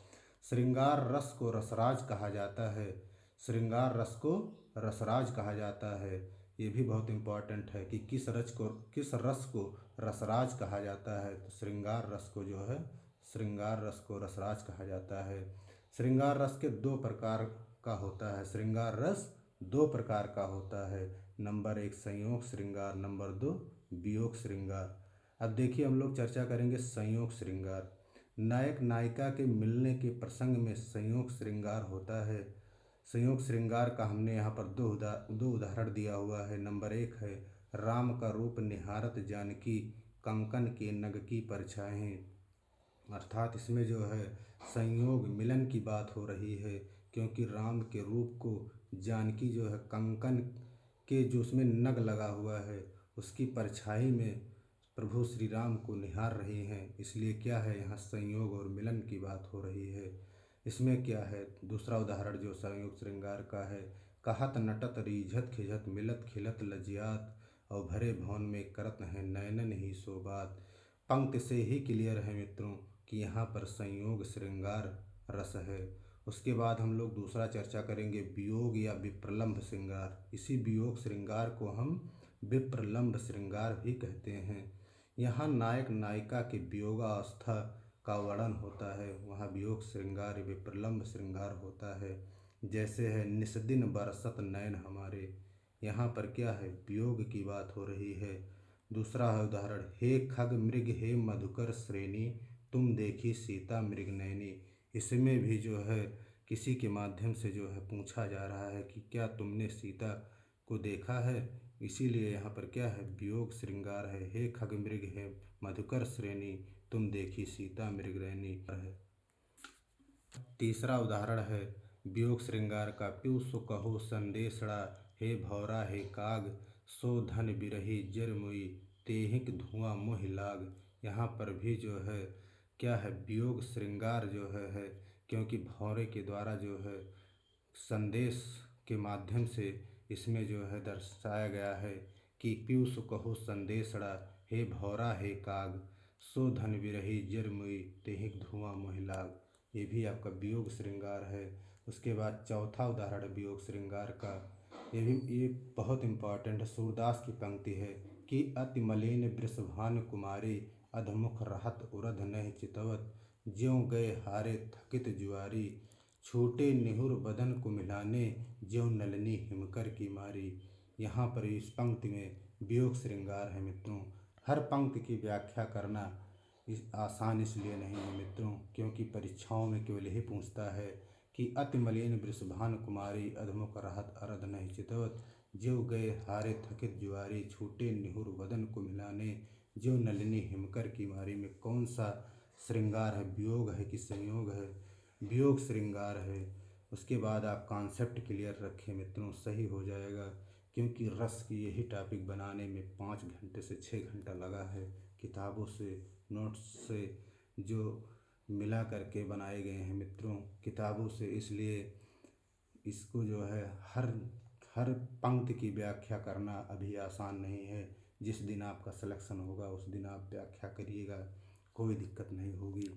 श्रृंगार रस को रसराज कहा जाता है। श्रृंगार रस को रसराज कहा जाता है। ये भी बहुत इम्पोर्टेंट है कि किस रस को रसराज कहा जाता है, तो श्रृंगार रस को जो है श्रृंगार रस को रसराज कहा जाता है। श्रृंगार रस के 2 प्रकार का होता है। श्रृंगार रस 2 प्रकार का होता है। नंबर 1 संयोग श्रृंगार, नंबर 2 वियोग श्रृंगार। अब देखिए हम लोग चर्चा करेंगे संयोग श्रृंगार। नायक नायिका के मिलने के प्रसंग में संयोग श्रृंगार होता है। संयोग श्रृंगार का हमने यहाँ पर दो उदाहरण दिया हुआ है। नंबर 1 है राम का रूप निहारत जानकी कंकन के नग की परछाएं, अर्थात इसमें जो है संयोग मिलन की बात हो रही है, क्योंकि राम के रूप को जानकी जो है कंकन के जो उसमें नग लगा हुआ है उसकी परछाई में प्रभु श्री राम को निहार रही हैं, इसलिए क्या है यहाँ संयोग और मिलन की बात हो रही है। इसमें क्या है, दूसरा उदाहरण जो संयोग श्रृंगार का है, कहत नटत रीझत खिझत मिलत खिलत लज्जात और भरे भवन में करत हैं नयनन ही सो बात। पंक्ति से ही क्लियर है मित्रों कि यहाँ पर संयोग श्रृंगार रस है। उसके बाद हम लोग दूसरा चर्चा करेंगे वियोग या विप्रलंभ श्रृंगार। इसी वियोग श्रृंगार को हम विप्रलंभ श्रृंगार भी कहते हैं। यहाँ नायक नायिका के वियोगावस्था का वर्णन होता है, वहाँ वियोग श्रृंगार विप्रलंभ श्रृंगार होता है। जैसे है निस्दिन बरसत नयन हमारे, यहाँ पर क्या है वियोग की बात हो रही है। दूसरा है उदाहरण हे खग मृग हे मधुकर श्रेणी तुम देखी सीता मृग नयनी। इसमें भी जो है किसी के माध्यम से जो है पूछा जा रहा है कि क्या तुमने सीता को देखा है, इसीलिए यहाँ पर क्या है वियोग श्रृंगार है। हे खग मृग हे मधुकर श्रेणी तुम देखी सीता मृग नयनी है। तीसरा उदाहरण है वियोग श्रृंगार का प्यू सो कहो संदेशड़ा हे भौरा हे काग सो धन बिरही जर मुई तेहिक धुआं मोहि लाग। यहाँ पर भी जो है क्या है वियोग श्रृंगार जो है क्योंकि भौरे के द्वारा जो है संदेश के माध्यम से इसमें जो है दर्शाया गया है कि प्यू सो कहो संदेशड़ा हे भौरा हे काग सो धन बिरही जर मुई तेहिक धुआं मोहि लाग। ये भी आपका वियोग श्रृंगार है। उसके बाद चौथा उदाहरण वियोग श्रृंगार का, ये बहुत इम्पॉर्टेंट है। सूरदास की पंक्ति है कि अति मलिन वृषभानु कुमारी, अधमुख रहत उरध नहीं चितवत, ज्यों गए हारे थकित जुआरी, छूटे निहुर बदन को मिलाने, ज्यों नलिनी हिमकर की मारी। यहाँ पर इस पंक्ति में वियोग श्रृंगार है मित्रों। हर पंक्ति की व्याख्या करना आसान इसलिए नहीं है मित्रों, क्योंकि परीक्षाओं में केवल यही पूछता है कि अति मलिन वृषभानु कुमारी, अधमुख रहत अरध नहीं चितवत, ज्यों गए हारे थकित जुआरी, छूटे निहुर बदन को मिलाने, ज्यों नलिनी हिमकर की मारी में कौन सा श्रृंगार है, वियोग है कि संयोग है? वियोग श्रृंगार है। उसके बाद आप कॉन्सेप्ट क्लियर रखें मित्रों, सही हो जाएगा। क्योंकि रस की यही टॉपिक बनाने में 5 घंटे से 6 घंटा लगा है, किताबों से नोट्स से जो मिला करके बनाए गए हैं मित्रों, किताबों से। इसलिए इसको जो है हर पंक्ति की व्याख्या करना अभी आसान नहीं है। जिस दिन आपका सिलेक्शन होगा उस दिन आप व्याख्या करिएगा, कोई दिक्कत नहीं होगी।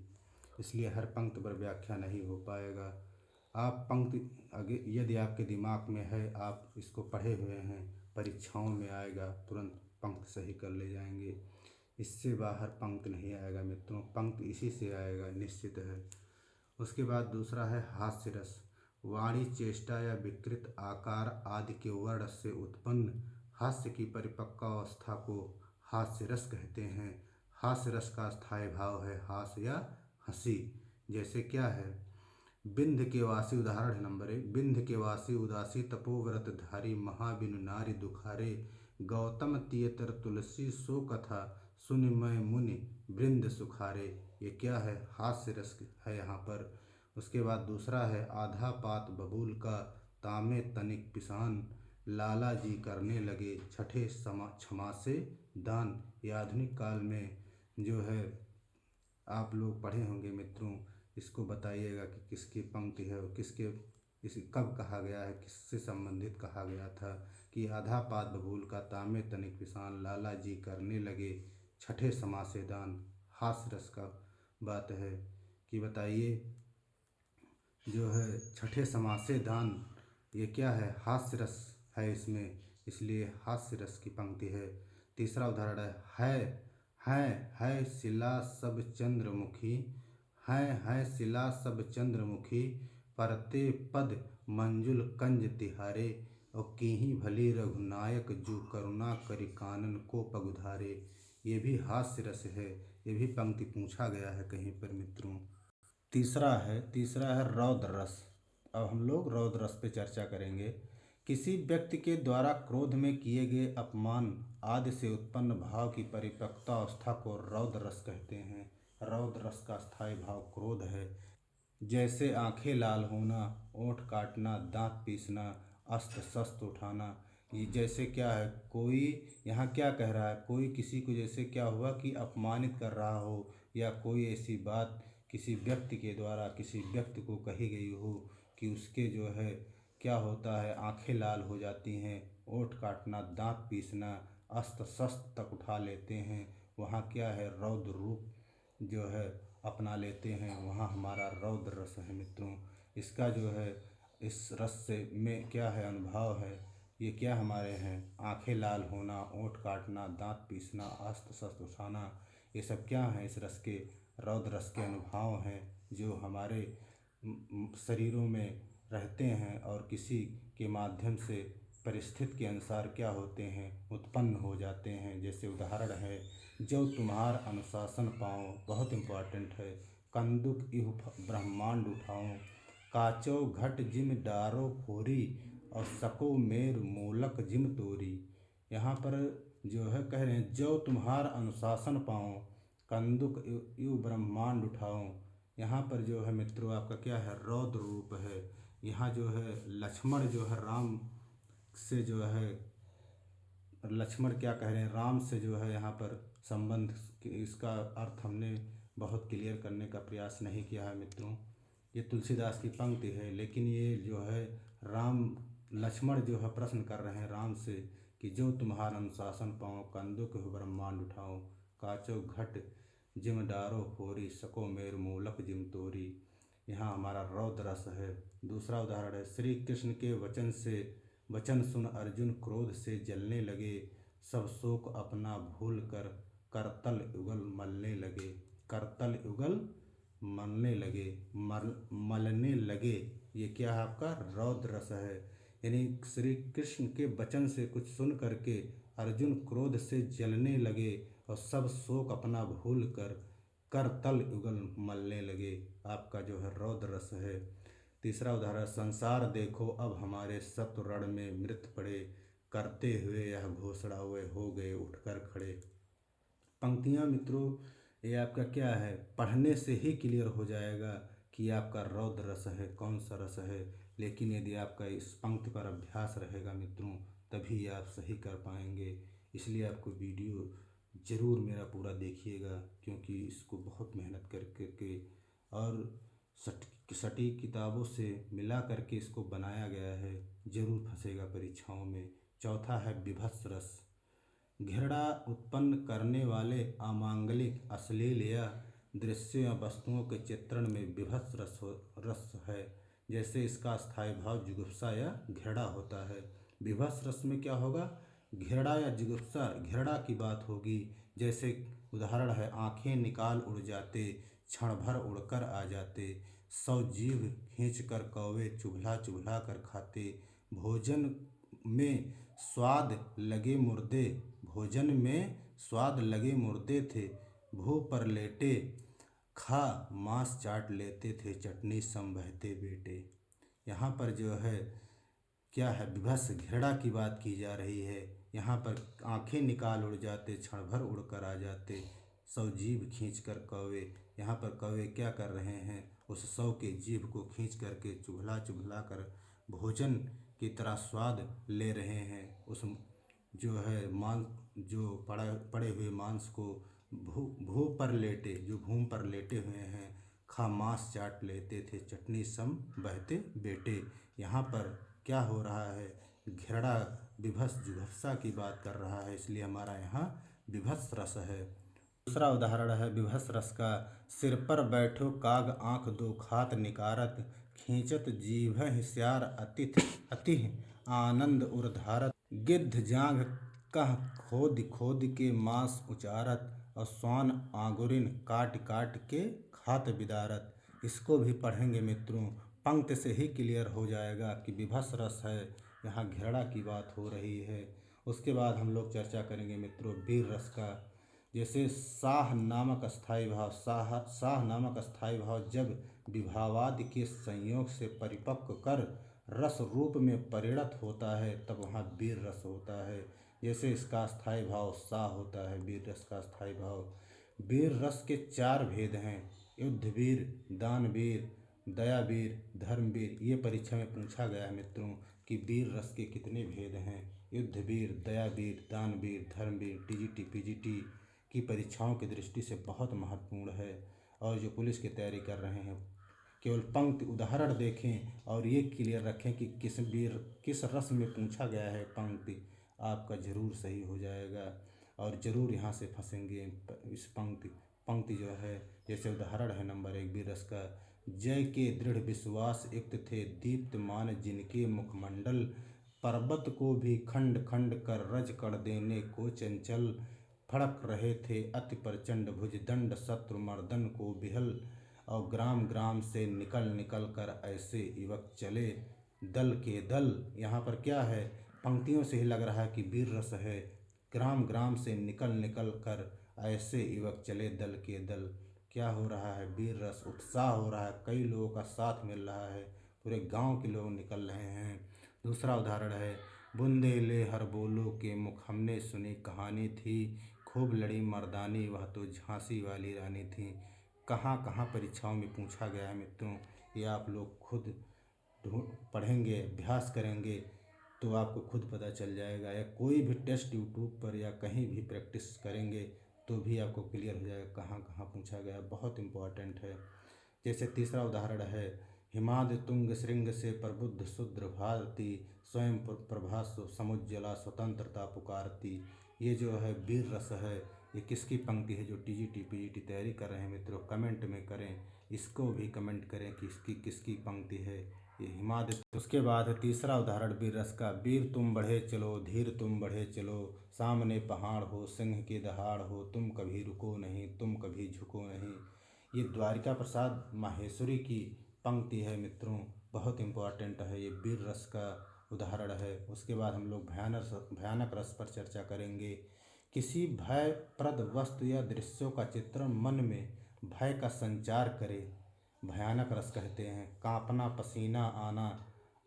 इसलिए हर पंक्ति पर व्याख्या नहीं हो पाएगा। आप पंक्ति यदि आपके दिमाग में है, आप इसको पढ़े हुए हैं, परीक्षाओं में आएगा, तुरंत पंक्ति सही कर ले जाएंगे। इससे बाहर पंक्ति नहीं आएगा मित्रों, पंक्ति इसी से आएगा, निश्चित है। उसके बाद दूसरा है हास्य रस। वाणी, चेष्टा या विकृत आकार आदि के वर्ण से उत्पन्न हास्य की परिपक्व अवस्था को हास्य रस कहते हैं। हास्य रस का स्थायी भाव है हास्य या हंसी। जैसे क्या है? बिंध के वासी, उदाहरण नंबर 1, बिंध के वासी उदासी तपोव्रत धारी, महाबिनु नारी दुखारे, गौतम तियतर तुलसी सो कथा, सुनि मैं मुनि वृंद सुखारे। ये क्या है? हास्य रस है यहाँ पर। उसके बाद दूसरा है आधा पात बबूल का, तामे तनिक पिसान, लाला जी करने लगे छठे क्षमा से दान। ये आधुनिक काल में जो है आप लोग पढ़े होंगे मित्रों, इसको बताइएगा कि किसकी पंक्ति है और किसके इसे कब कहा गया है, किससे संबंधित कहा गया था। कि आधा पात बबूल का, तामे तनिक पिसान, लाला जी करने लगे छठे क्षमा से दान। हास्य रस का बात है कि बताइए जो है छठे समास से दान, ये क्या है? हास्य रस है इसमें, इसलिए हास्य रस की पंक्ति है। तीसरा उदाहरण है शिला सब चंद्रमुखी, है शिला सब चंद्रमुखी, परते पद मंजुल कंज तिहारे, और कीही भली रघुनायक जो करुणा करि कानन को पगुधारे। ये भी हास्य रस है, ये भी पंक्ति पूछा गया है कहीं पर मित्रों। तीसरा है रौद्र रस। अब हम लोग रौद्र रस पे चर्चा करेंगे। किसी व्यक्ति के द्वारा क्रोध में किए गए अपमान आदि से उत्पन्न भाव की परिपक्वता अवस्था को रौद्र रस कहते हैं। रौद्र रस का स्थायी भाव क्रोध है। जैसे आंखें लाल होना, ओंठ काटना, दांत पीसना, अस्त्र शस्त्र उठाना। ये जैसे क्या है? कोई यहाँ क्या कह रहा है? कोई किसी को जैसे क्या हुआ कि अपमानित कर रहा हो, या कोई ऐसी बात किसी व्यक्ति के द्वारा किसी व्यक्ति को कही गई हो कि उसके जो है क्या होता है, आंखें लाल हो जाती हैं, ओंठ काटना, दांत पीसना, अस्त्र शस्त्र तक उठा लेते हैं। वहाँ क्या है? रौद्र रूप जो है अपना लेते हैं, वहाँ हमारा रौद्र रस है मित्रों। इसका जो है इस रस से में क्या है? अनुभव है। ये क्या हमारे हैं? आंखें लाल होना, ओंठ काटना, दांत पीसना, अस्त्र शस्त्र उठाना, ये सब क्या हैं? इस रस के, रौद्र रस के अनुभव हैं जो हमारे शरीरों में रहते हैं और किसी के माध्यम से परिस्थिति के अनुसार क्या होते हैं? उत्पन्न हो जाते हैं। जैसे उदाहरण है, जो तुम्हार अनुशासन पाओ, बहुत इम्पोर्टेंट है। कंदुक इहु ब्रह्मांड उठाओ, काचो घट जिम डारो फोरी, और सको मेर मूलक जिम तोरी। यहाँ पर जो है कह रहे हैं, जो तुम्हार अनुशासन पाओ, कंदुक इहु ब्रह्मांड उठाओ। यहाँ पर जो है मित्रों आपका क्या है? रौद्र रूप है। यहाँ जो है लक्ष्मण जो है राम से जो है, लक्ष्मण क्या कह रहे हैं? राम से जो है यहाँ पर संबंध, इसका अर्थ हमने बहुत क्लियर करने का प्रयास नहीं किया है मित्रों। ये तुलसीदास की पंक्ति है, लेकिन ये जो है लक्ष्मण जो है प्रश्न कर रहे हैं राम से कि जो तुम्हारा अनुशासन पाओ, कंदुक ब्रह्मांड उठाओ, काचो घट जिम डारो फोरी, सको मेर मूलक जिम तोरी। यहाँ हमारा रौद्र रस है। दूसरा उदाहरण है, श्री कृष्ण के वचन सुन अर्जुन क्रोध से जलने लगे, सब शोक अपना भूल कर करतल युगल मलने लगे। करतल युगल मलने लगे, मलने लगे। ये क्या है आपका रौद्र रस है। यानी श्री कृष्ण के वचन से कुछ सुन करके अर्जुन क्रोध से जलने लगे और सब शोक अपना भूल कर करतल युगल मलने लगे। आपका जो है रौद्र रस है। तीसरा उदाहरण, संसार देखो अब हमारे शत्रु रण में मृत पड़े, करते हुए यह घोषणा वे हो गए उठकर खड़े। पंक्तियाँ मित्रों ये आपका क्या है, पढ़ने से ही क्लियर हो जाएगा कि आपका रौद्र रस है, कौन सा रस है। लेकिन यदि आपका इस पंक्ति पर अभ्यास रहेगा मित्रों तभी आप सही कर पाएंगे। इसलिए आपको वीडियो ज़रूर मेरा पूरा देखिएगा, क्योंकि इसको बहुत मेहनत कर करके और सटीक किताबों से मिला करके इसको बनाया गया है। ज़रूर फंसेगा परीक्षाओं में। चौथा है विभत्स रस। घृणा उत्पन्न करने वाले अमांगलिक, अश्लील या दृश्यों या वस्तुओं के चित्रण में विभत्स रस है। जैसे इसका स्थायी भाव जुगुप्सा या घृणा होता है। विभत्स रस में क्या होगा, घृणा या जुगुप्सा, घृणा की बात होगी। जैसे उदाहरण है, आंखें निकाल उड़ जाते, क्षण भर उड़कर आ जाते, सौ जीभ खींच कर कौवे चुभला चुभला कर खाते, भोजन में स्वाद लगे मुर्दे, भोजन में स्वाद लगे मुर्दे थे, भू पर लेटे खा मांस चाट लेते थे, चटनी सम बहते बेटे। यहाँ पर जो है क्या है, विभत्स घृणा की बात की जा रही है। यहाँ पर आंखें निकाल उड़ जाते, क्षण भर उड़कर आ जाते, सौ जीभ खींच कर कौवे। यहाँ पर कौवे क्या कर रहे हैं, उस सौ के जीभ को खींच करके चुभला चुभला कर भोजन की तरह स्वाद ले रहे हैं। उस जो है मांस, जो पड़े हुए मांस को भू पर लेटे, जो भूमि पर लेटे हुए हैं, खा मांस चाट लेते थे, चटनी सम बहते बेटे। यहाँ पर क्या हो रहा है, घृणा विभत्स जुगुप्सा की बात कर रहा है, इसलिए हमारा यहाँ विभत्स रस है। दूसरा उदाहरण है विभत्स रस का, सिर पर बैठो काग आँख दो खात निकारत, खींचत जीभ स्यार अतिह आनंद उर्धारत, गिद्ध जांघ कह खोद खोद के मांस उचारत, और स्वान आंगुरिन काट काट के खात बिदारत। इसको भी पढ़ेंगे मित्रों, पंक्ति से ही क्लियर हो जाएगा कि विभत्स रस है, यहाँ घृणा की बात हो रही है। उसके बाद हम लोग चर्चा करेंगे मित्रों वीर रस का। जैसे साह नामक स्थायी भाव, साह नामक स्थायी भाव जब विभावादि के संयोग से परिपक्व कर रस रूप में परिणत होता है तब वहाँ वीर रस होता है। जैसे इसका स्थायी भाव सा होता है, वीर रस का स्थायी भाव। वीर रस के 4 भेद हैं, युद्धवीर, दानवीर, दयावीर, धर्मवीर। ये परीक्षा में पूछा गया है मित्रों कि वीर रस के कितने भेद हैं। युद्धवीर, दयावीर, दानवीर, धर्मवीर टीजीटी पीजीटी की परीक्षाओं की दृष्टि से बहुत महत्वपूर्ण है। और जो पुलिस की तैयारी कर रहे हैं केवल पंक्ति उदाहरण देखें और ये क्लियर रखें कि किस रस में पूछा गया है पंक्ति, आपका जरूर सही हो जाएगा और ज़रूर यहाँ से फंसेंगे। इस पंक्ति जो है, जैसे उदाहरण है नंबर 1 वीर रस का, जय के दृढ़ विश्वास युक्त थे दीप्तमान जिनके मुखमंडल, पर्वत को भी खंड खंड कर रज कर देने को चंचल, फड़क रहे थे अति प्रचंड भुज दंड शत्रु मर्दन को बिहल, और ग्राम ग्राम से निकल निकल कर ऐसे युवक चले दल के दल। यहाँ पर क्या है, पंक्तियों से ही लग रहा है कि वीर रस है। ग्राम ग्राम से निकल निकल कर ऐसे युवक चले दल के दल। क्या हो रहा है, वीर रस, उत्साह हो रहा है, कई लोगों का साथ मिल रहा है, पूरे गांव के लोग निकल रहे हैं। दूसरा उदाहरण है, बुंदेले हर बोलो के मुख हमने सुनी कहानी थी, खूब लड़ी मर्दानी वह तो झांसी वाली रानी थी। कहाँ कहाँ परीक्षाओं में पूछा गया है मित्रों, ये आप लोग खुद पढ़ेंगे, अभ्यास करेंगे तो आपको खुद पता चल जाएगा, या कोई भी टेस्ट यूट्यूब पर या कहीं भी प्रैक्टिस करेंगे तो भी आपको क्लियर हो जाएगा कहाँ कहाँ पूछा गया, बहुत इम्पोर्टेंट है। जैसे तीसरा उदाहरण है, हिमाद तुंग श्रृंग से प्रबुद्ध शूद्र भारती, स्वयं प्रभा समुज्ज्वला स्वतंत्रता पुकारती। ये जो है वीर रस है, ये किसकी पंक्ति है जो टीजीटी पीजीटी तैयारी कर रहे हैं मित्रों, कमेंट में करें, इसको भी कमेंट करें कि इसकी किसकी पंक्ति है। ये हिमाद्रि। उसके बाद है तीसरा उदाहरण वीर रस का। वीर तुम बढ़े चलो, धीर तुम बढ़े चलो, सामने पहाड़ हो, सिंह की दहाड़ हो, तुम कभी रुको नहीं, तुम कभी झुको नहीं। ये द्वारिका प्रसाद माहेश्वरी की पंक्ति है मित्रों, बहुत इम्पोर्टेंट है, ये वीर रस का उदाहरण है। उसके बाद हम लोग भयानक रस पर चर्चा करेंगे। किसी भयप्रद वस्तु या दृश्यों का चित्रण मन में भय का संचार करे, भयानक रस कहते हैं। कांपना, पसीना आना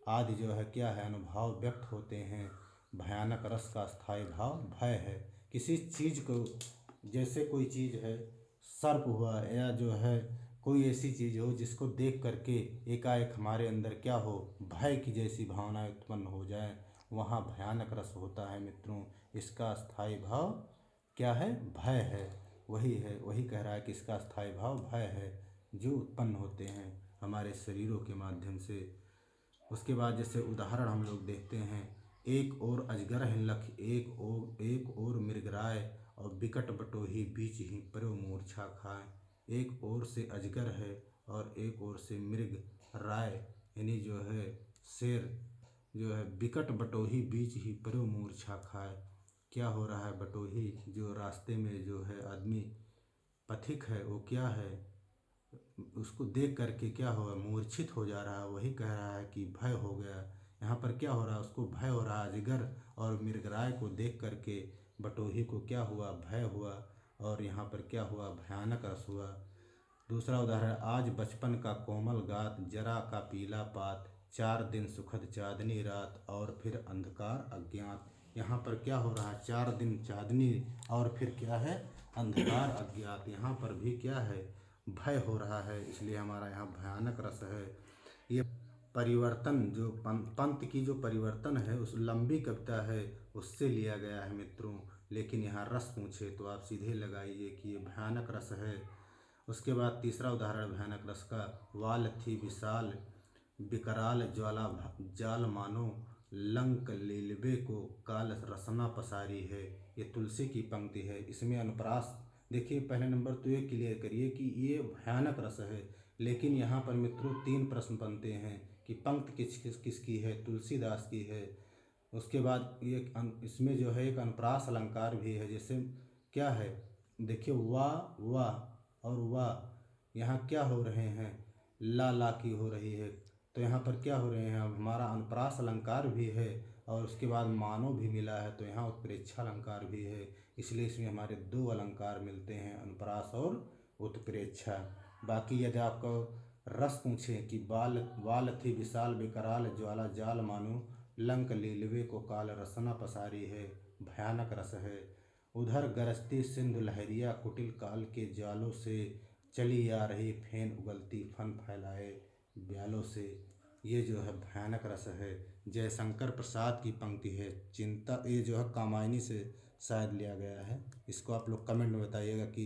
आदि जो है क्या है, अनुभव व्यक्त होते हैं। भयानक रस का स्थायी भाव भय है। किसी चीज़ को, जैसे कोई चीज़ है, सर्प हुआ या जो है कोई ऐसी चीज़ हो जिसको देख करके एकाएक हमारे अंदर क्या हो, भय की जैसी भावनाएं उत्पन्न हो जाए, वहाँ भयानक रस होता है मित्रों। इसका स्थायी भाव क्या है, भय है। वही कह रहा है कि इसका स्थायी भाव भय है, जो उत्पन्न होते हैं हमारे शरीरों के माध्यम से। उसके बाद जैसे उदाहरण हम लोग देखते हैं, एक ओर अजगर हिंलख, एक ओर मृगराय, और बिकट बटोही बीच ही पर्यो मूर्छा खाए। एक ओर से अजगर है और एक ओर से मृग राय, यानी जो है शेर जो है, बिकट बटोही बीच ही पर्यो मूर्छा खाए। क्या हो रहा है, बटोही जो रास्ते में जो है आदमी पथिक है, वो क्या है, उसको देख करके क्या हुआ, मूर्छित हो जा रहा है। वही कह रहा है कि भय हो गया। यहाँ पर क्या हो रहा है, उसको भय हो रहा है। अजगर और मृगराय को देख करके बटोही को क्या हुआ, भय हुआ, और यहाँ पर क्या हुआ, भयानक रस हुआ। दूसरा उदाहरण, आज बचपन का कोमल गात, जरा का पीला पात, 4 दिन सुखद चाँदनी रात, और फिर अंधकार अज्ञात। यहाँ पर क्या हो रहा है, 4 दिन चाँदनी और फिर क्या है, अंधकार अज्ञात। यहाँ पर भी क्या है, भय हो रहा है, इसलिए हमारा यहाँ भयानक रस है। ये परिवर्तन जो पंत की जो परिवर्तन है, उस लंबी कविता है, उससे लिया गया है मित्रों। लेकिन यहाँ रस पूछे तो आप सीधे लगाइए कि ये भयानक रस है। उसके बाद तीसरा उदाहरण भयानक रस का, वाल थी विशाल विकराल ज्वाला जाल मानो, लंक लीलबे को काल रसना पसारी है। ये तुलसी की पंक्ति है। इसमें अनुप्रास देखिए, पहले नंबर तो ये क्लियर करिए कि ये भयानक रस है। लेकिन यहाँ पर मित्रों 3 प्रश्न बनते हैं कि पंक्ति किसकी है, तुलसीदास की है। उसके बाद ये इसमें जो है एक अनुप्रास अलंकार भी है। जैसे क्या है, देखिए वाह और वाह यहाँ क्या हो रहे हैं, ला की हो रही है। तो यहाँ पर क्या हो रहे हैं, अब हमारा अनुप्रास अलंकार भी है और उसके बाद मानो भी मिला है, तो यहाँ उत्प्रेक्षा अलंकार भी है। इसलिए इसमें हमारे 2 अलंकार मिलते हैं, अनुप्रास और उत्प्रेक्षा। बाकी यदि आपको रस पूछें कि वाल थी विशाल विकराल ज्वाला जाल मानो, लंक लीलवे को काल रसना पसारी है, भयानक रस है। उधर गरजती सिंधु लहरिया, कुटिल काल के जालों से, चली आ रही फेन उगलती फन फैलाए ब्यालों से। ये जो है भयानक रस है। जयशंकर प्रसाद की पंक्ति है, चिंता, ये जो है कामायनी से शायद लिया गया है। इसको आप लोग कमेंट में बताइएगा कि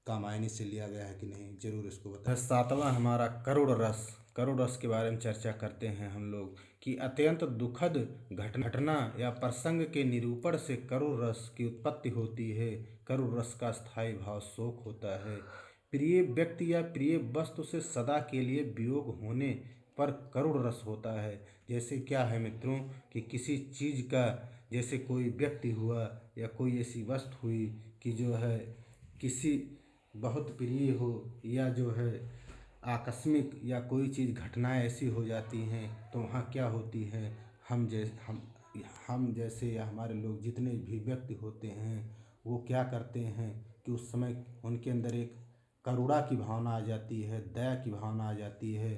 कामायनी से लिया गया है कि नहीं, जरूर इसको बताएं। 7वां हमारा करुण रस। करुण रस के बारे में चर्चा करते हैं हम लोग कि अत्यंत दुखद घटना या प्रसंग के निरूपण से करुण रस की उत्पत्ति होती है। करुण रस का स्थायी भाव शोक होता है। प्रिय व्यक्ति या प्रिय वस्तु से सदा के लिए वियोग होने पर करुण रस होता है। जैसे क्या है मित्रों कि किसी चीज़ का, जैसे कोई व्यक्ति हुआ या कोई ऐसी वस्तु हुई कि जो है किसी बहुत प्रिय हो, या जो है आकस्मिक या कोई चीज़ घटनाएं ऐसी हो जाती हैं, तो वहाँ क्या होती है, हम जैसे या हमारे लोग जितने भी व्यक्ति होते हैं, वो क्या करते हैं कि उस समय उनके अंदर एक करुणा की भावना आ जाती है, दया की भावना आ जाती है।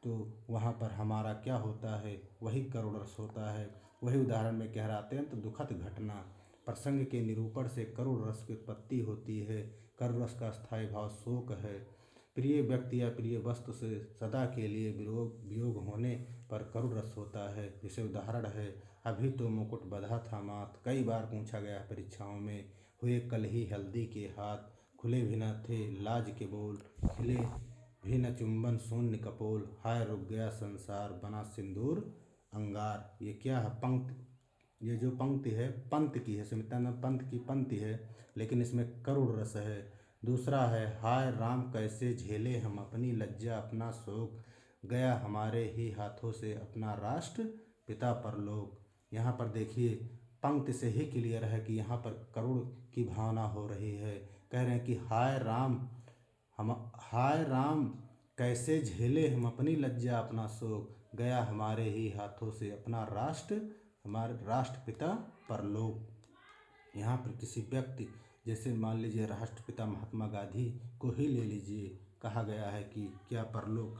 तो वहाँ पर हमारा क्या होता है, वही करुण रस होता है। वही उदाहरण में कह रहा, अत्यंत दुखद घटना प्रसंग के निरूपण से करुण रस की उत्पत्ति होती है। करुण रस का स्थायी भाव शोक है। प्रिय व्यक्ति या प्रिय वस्तु से सदा के लिए वियोग होने पर करुण रस होता है। जैसे उदाहरण है, अभी तो मुकुट बंधा था माथ, कई बार पूछा गया परीक्षाओं में, हुए कल ही हल्दी के हाथ, खुले भी न थे लाज के बोल, खिले भी न चुंबन शून्य कपोल, हाय रुक गया संसार बना सिंदूर अंगार। ये क्या है, पंक्ति ये जो पंक्ति है पंत की है, सुमित्रानंद पंत की पंक्ति है, लेकिन इसमें करुण रस है। दूसरा है, हाय राम कैसे झेले हम अपनी लज्जा अपना शोक, गया हमारे ही हाथों से अपना राष्ट्र पिता परलोक। यहाँ पर देखिए पंक्ति से ही क्लियर है कि यहाँ पर करुण की भावना हो रही है। कह रहे हैं कि हाय राम कैसे झेले हम अपनी लज्जा अपना शोक, गया हमारे ही हाथों से अपना राष्ट्र हमारे राष्ट्रपिता परलोक। यहाँ पर किसी व्यक्ति, जैसे मान लीजिए राष्ट्रपिता महात्मा गांधी को ही ले लीजिए, कहा गया है कि क्या परलोक,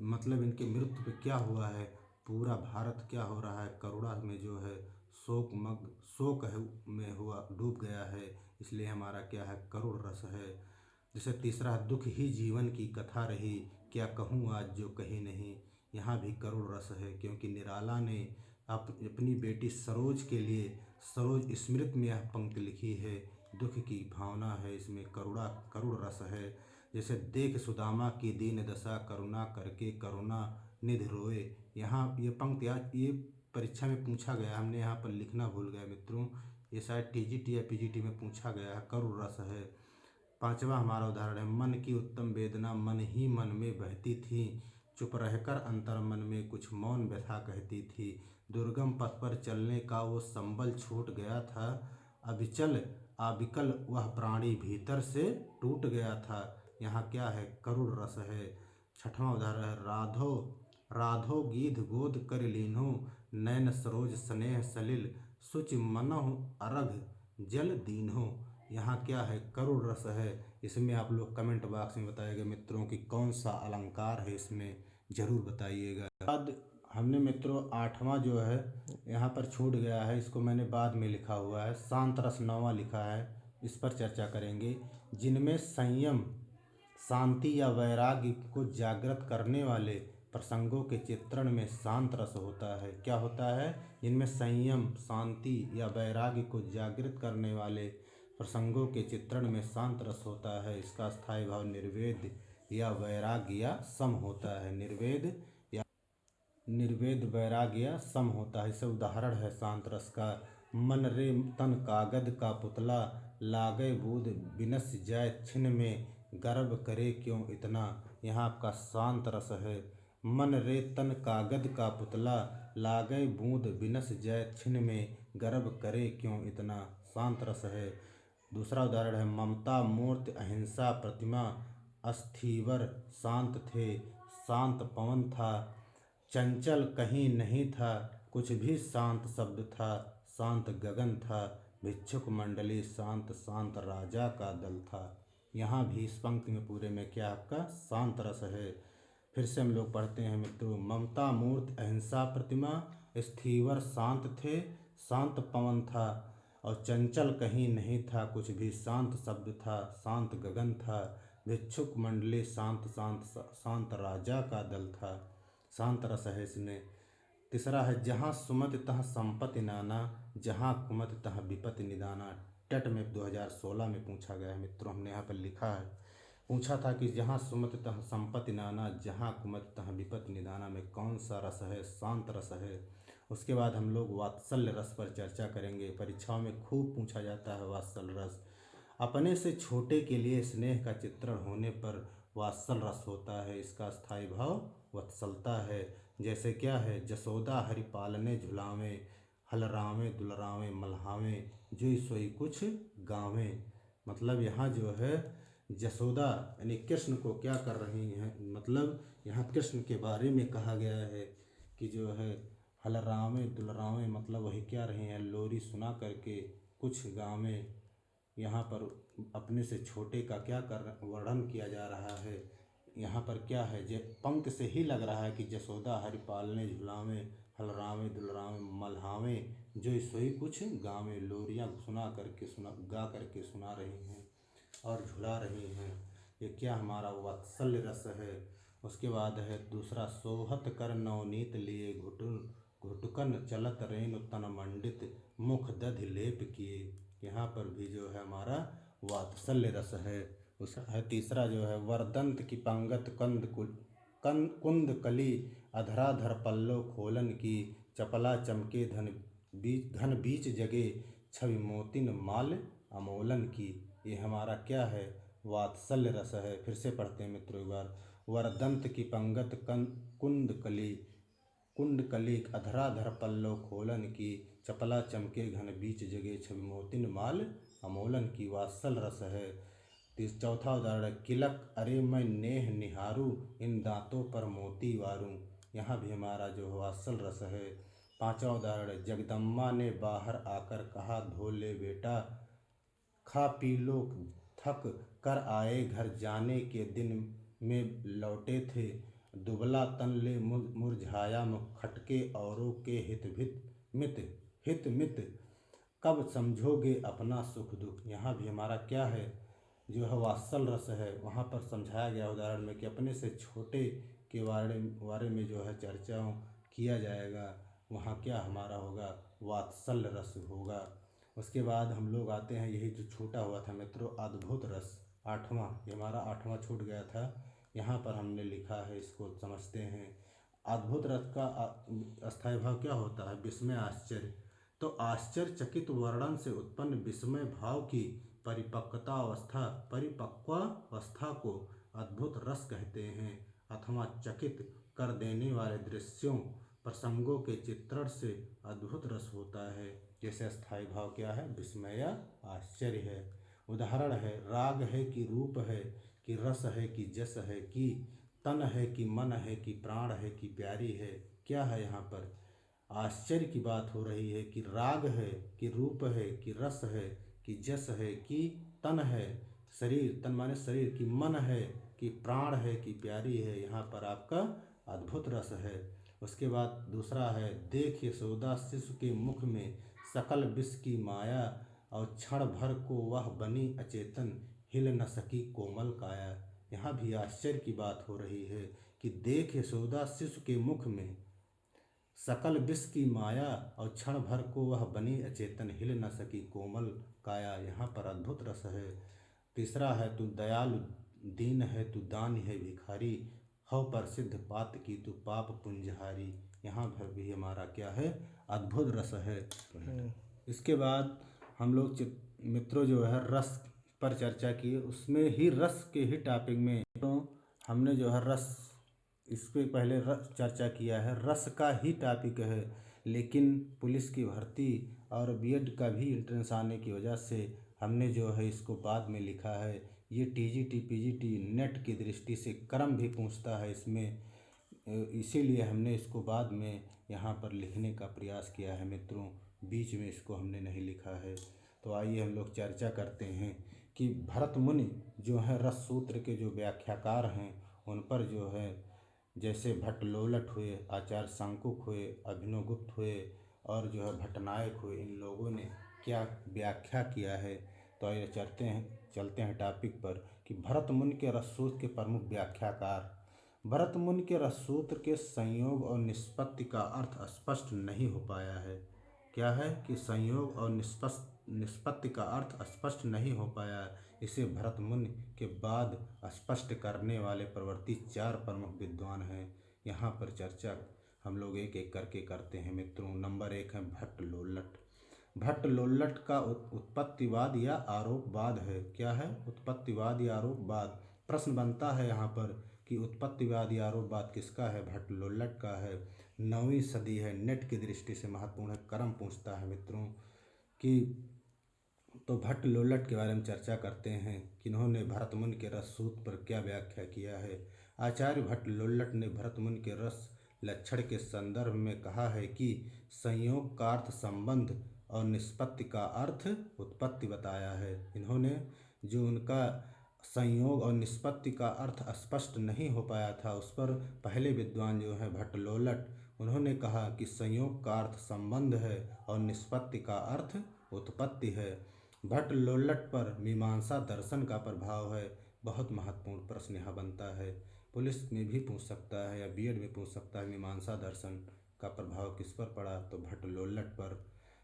मतलब इनके मृत्यु पे क्या हुआ है, पूरा भारत क्या हो रहा है, करुणा में जो है शोक है में हुआ डूब गया है, इसलिए हमारा क्या है करुण रस है। जैसे तीसरा, दुख ही जीवन की कथा रही, क्या कहूँ आज जो कही नहीं, यहाँ भी करुण रस है, क्योंकि निराला ने अपनी बेटी सरोज के लिए सरोज स्मृति में यह पंक्ति लिखी है। दुख की भावना है इसमें, करुण रस है। जैसे देख सुदामा की दीन दशा, करुणा करके करुणा निधि रोए। यहाँ ये पंक्ति आज ये परीक्षा में पूछा गया, हमने यहाँ पर लिखना भूल गए मित्रों, ये शायद टीजीटी या पीजीटी में पूछा गया है, करुण रस है। पांचवा हमारा उदाहरण है, मन की उत्तम वेदना मन ही मन में बहती थी, चुप रहकर अंतर मन में कुछ मौन व्यथा कहती थी, दुर्गम पथ पर चलने का वो संबल छूट गया था, अविकल वह प्राणी भीतर से टूट गया था। यहाँ क्या है करुण रस है। छठवां उदाहरण है, राधो गीध गोद कर लीन्हो, नैन सरोज स्नेह सलिल, सुच मनहु अरघ जल दीन्हो। यहाँ क्या है करुण रस है। इसमें आप लोग कमेंट बॉक्स में बताइएगा मित्रों कि कौन सा अलंकार है, इसमें ज़रूर बताइएगा। बाद हमने मित्रों आठवां जो है यहाँ पर छूट गया है, इसको मैंने बाद में लिखा हुआ है, शांत रस नौवां लिखा है, इस पर चर्चा करेंगे। जिनमें संयम शांति या वैराग्य को जागृत करने वाले प्रसंगों के चित्रण में शांत रस होता है। क्या होता है, जिनमें संयम शांति या वैराग्य को जागृत करने वाले प्रसंगों के चित्रण में शांत रस होता है। इसका स्थायी भाव निर्वेद या वैराग्य या सम होता है, निर्वेद वैराग्य या सम होता है। इससे उदाहरण है शांत रस का, मन रे तन कागद का पुतला, लागे बूंद बिनस जाए छिन में, गर्व करे क्यों इतना। यहाँ आपका शांत रस है, मन रे तन कागद का पुतला, लागे बूंद बिनस जाए छिन में, गर्व करे क्यों इतना, शांत रस है। दूसरा उदाहरण है, ममता मूर्ति अहिंसा प्रतिमा, अस्थिवर शांत थे, शांत पवन था, चंचल कहीं नहीं था, कुछ भी शांत शब्द था, शांत गगन था, भिक्षुक मंडली शांत शांत राजा का दल था। यहाँ भी इस पंक्ति में पूरे में क्या आपका शांत रस है। फिर से हम लोग पढ़ते हैं मित्रों, ममता मूर्ति अहिंसा प्रतिमा, स्थिवर शांत थे, शांत पवन था, और चंचल कहीं नहीं था, कुछ भी शांत शब्द था, शांत गगन था, भिक्षुक मंडली शांत शांत शांत राजा का दल था। शांत रस है इसमें। तीसरा है, जहाँ सुमति तहाँ संपत्ति नाना, जहाँ कुमति तहाँ विपत्ति निदाना। टेट में 2016 में पूछा गया है मित्रों, हमने यहाँ पर लिखा है, पूछा था कि जहाँ सुमति तहाँ संपत्ति नाना, जहाँ कुमति तहाँ विपत्ति निदाना में कौन सा रस है, शांत रस है। उसके बाद हम लोग वात्सल्य रस पर चर्चा करेंगे, परीक्षाओं में खूब पूछा जाता है वात्सल्य रस। अपने से छोटे के लिए स्नेह का चित्रण होने पर वात्सल्य रस होता है, इसका स्थायी भाव वत्सलता है। जैसे क्या है, जसोदा हरि पालने झुलावे, हलरावे दुलरावे मल्हावे, जो सोई कुछ गावे। मतलब यहाँ जो है जसोदा यानी कृष्ण को क्या कर रही हैं, मतलब यहाँ कृष्ण के बारे में कहा गया है कि जो है हलरावे दुलरावे, मतलब वही क्या रहे हैं, लोरी सुना करके कुछ गावे। यहाँ पर अपने से छोटे का क्या कर वर्णन किया जा रहा है। यहाँ पर क्या है, पंक्ति से ही लग रहा है कि जसोदा हरि पालने झुलावे, हलरावे दुलरावे मल्हावे, जो सोई कुछ गावे। लोरियाँ गा करके सुना रही हैं और झुला रही हैं। ये क्या हमारा वात्सल्य रस है। उसके बाद है दूसरा, सोहत कर नवनीत लिए घुटकन चलत रेणु तन मंडित, मुख दधि लेप किए। यहाँ पर भी जो है हमारा वात्सल्य रस है। उसका है तीसरा जो है, वरदंत की पंगत कुंद कली, अधराधर पल्लो खोलन की, चपला चमके धन बीच घन बीच जगे छवि मोतिन माल अमोलन की। ये हमारा क्या है? वात्सल्य रस है। फिर से पढ़ते हैं मित्रों एक बार। वरदंत की पंगत कुंड कली अधराधर पल्लव खोलन की। चपला चमके घन बीच जगे छवि मोतिन माल अमोलन की। वात्सल रस है। चौथा उदाहरण, किलक अरे मैं नेह निहारूं इन दांतों पर मोती वारूं। यहाँ भी हमारा जो वात्सल रस है। पांचवा उदाहरण, जगदम्बा ने बाहर आकर कहा धो ले बेटा, खा पी लो थक कर आए घर, जाने के दिन में लौटे थे, दुबला तन ले मुरझाया मुख, खटके औरों के हित मित, कब समझोगे अपना सुख दुख। यहाँ भी हमारा क्या है? जो है वात्सल रस है। वहाँ पर समझाया गया उदाहरण में कि अपने से छोटे के बारे में जो है चर्चा किया जाएगा, वहाँ क्या हमारा होगा? वात्सल्य रस होगा। उसके बाद हम लोग आते हैं, यही जो छूटा हुआ था मित्रों, अद्भुत रस, आठवां। ये हमारा आठवां छूट गया था। यहाँ पर हमने लिखा है, इसको समझते हैं। अद्भुत रस का अस्थायी भाव क्या होता है? विस्मय आश्चर्य। तो आश्चर्यचकित वर्णन से उत्पन्न विस्मय भाव की परिपक्वावस्था को अद्भुत रस कहते हैं। अथवा चकित कर देने वाले दृश्यों प्रसंगों के चित्रण से अद्भुत रस होता है। जैसे अस्थायी भाव क्या है? विस्मय या आश्चर्य है। उदाहरण है, राग है कि रूप है कि रस है कि जस है कि तन है कि मन है कि प्राण है कि प्यारी है। क्या है यहाँ पर? आश्चर्य की बात हो रही है कि राग है कि रूप है कि रस है कि जस है कि तन है, शरीर, तन माने शरीर, कि मन है कि प्राण है कि प्यारी है। यहाँ पर आपका अद्भुत रस है। उसके बाद दूसरा है, देख यशोदा शिशु के मुख में सकल विष की माया, और क्षण भर को वह बनी अचेतन, हिल न सकी कोमल काया। यहाँ भी आश्चर्य की बात हो रही है कि देख यशोदा शिशु के मुख में सकल विष की माया, और क्षण भर को वह बनी अचेतन, हिल न सकी कोमल काया। यहाँ पर अद्भुत रस है। तीसरा है, तू दयालु दीन है तू दानी है भिखारी, हव पर सिद्ध पात की तू पाप पुंजहारी। यहाँ पर भी हमारा क्या है? अद्भुत रस है। इसके बाद हम लोग मित्रों जो है रस पर चर्चा की, उसमें ही रस के ही टॉपिक में तो हमने जो है रस, इसके पहले चर्चा किया है, रस का ही टॉपिक है। लेकिन पुलिस की भर्ती और बीएड का भी एंट्रेंस आने की वजह से हमने जो है इसको बाद में लिखा है। ये टीजीटी पीजीटी नेट की दृष्टि से क्रम भी पूछता है इसमें, इसीलिए हमने इसको बाद में यहाँ पर लिखने का प्रयास किया है मित्रों, बीच में इसको हमने नहीं लिखा है। तो आइए हम लोग चर्चा करते हैं कि भरत मुनि जो है रस सूत्र के जो व्याख्याकार हैं, उन पर जो है, जैसे भट्टलोलट हुए, आचार्य शंकुक हुए, अभिनवगुप्त हुए और जो है भट्टनायक हुए, इन लोगों ने क्या व्याख्या किया है। तो आइए चलते हैं टॉपिक पर कि भरत मुनि के रस सूत्र के प्रमुख व्याख्याकार। भरत मुनि के रस सूत्र के संयोग और निष्पत्ति का अर्थ स्पष्ट नहीं हो पाया है। क्या है कि संयोग और निष्पत्ति का अर्थ स्पष्ट नहीं हो पाया। इसे भरत मुनि के बाद स्पष्ट करने वाले प्रवर्ती 4 प्रमुख विद्वान हैं। यहाँ पर चर्चा हम लोग एक एक करके करते हैं मित्रों। नंबर 1 है भट्टलोलट। भट्टलोलट का उत्पत्तिवाद या आरोपवाद है। क्या है? उत्पत्तिवाद या आरोपवाद। प्रश्न बनता है यहाँ पर कि उत्पत्तिवाद या आरोपवाद किसका है? भट्टलोलट का है। 9वीं सदी है, नेट की दृष्टि से महत्वपूर्ण है, क्रम पूछता है मित्रों कि तो भट्टलोलट के बारे में चर्चा करते हैं कि इन्होंने भरत मुनि के रस सूत्र पर क्या व्याख्या किया है। आचार्य भट्टलोलट ने भरत मुनि के रस लक्षण के संदर्भ में कहा है कि संयोग का अर्थ संबंध और निष्पत्ति का अर्थ उत्पत्ति बताया है। इन्होंने जो उनका संयोग और निष्पत्ति का अर्थ स्पष्ट नहीं हो पाया था, उस पर पहले विद्वान जो है भट्टलोलट, उन्होंने कहा कि संयोग का अर्थ संबंध है और निष्पत्ति का अर्थ उत्पत्ति है। भट्टलोलट पर मीमांसा दर्शन का प्रभाव है। बहुत महत्वपूर्ण प्रश्न यहाँ बनता है, पुलिस में भी पूछ सकता है या बीएड में पूछ सकता है, मीमांसा दर्शन का प्रभाव किस पर पड़ा? तो भट्टलोलट पर।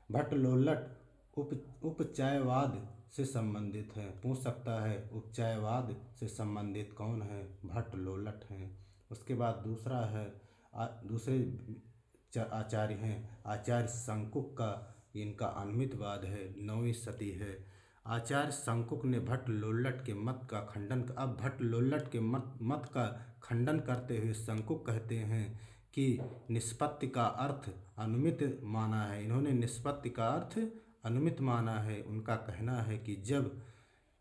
भट्टलोलट उपचायवाद से संबंधित है, पूछ सकता है उपचायवाद से संबंधित कौन है? भट्टलोलट हैं। उसके बाद दूसरा है दूसरे आचार्य हैं। आचार्य शंकुक का इनका अनुमितवाद है, 9वीं शती है। आचार्य शंकुक ने भट्ट लोल्लट के मत का खंडन। अब भट्ट लोल्लट के मत का खंडन करते हुए शंकुक कहते हैं कि निष्पत्ति का अर्थ अनुमित माना है। इन्होंने निष्पत्ति का अर्थ अनुमित माना है। उनका कहना है कि जब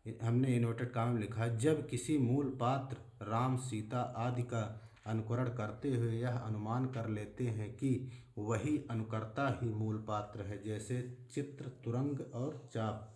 हमने इन्वर्टेड कॉमा में लिखा है, जब किसी मूल पात्र राम सीता आदि का अनुकरण करते हुए यह अनुमान कर लेते हैं कि वही अनुकर्ता ही मूल पात्र है, जैसे चित्र, तुरंग और चाप।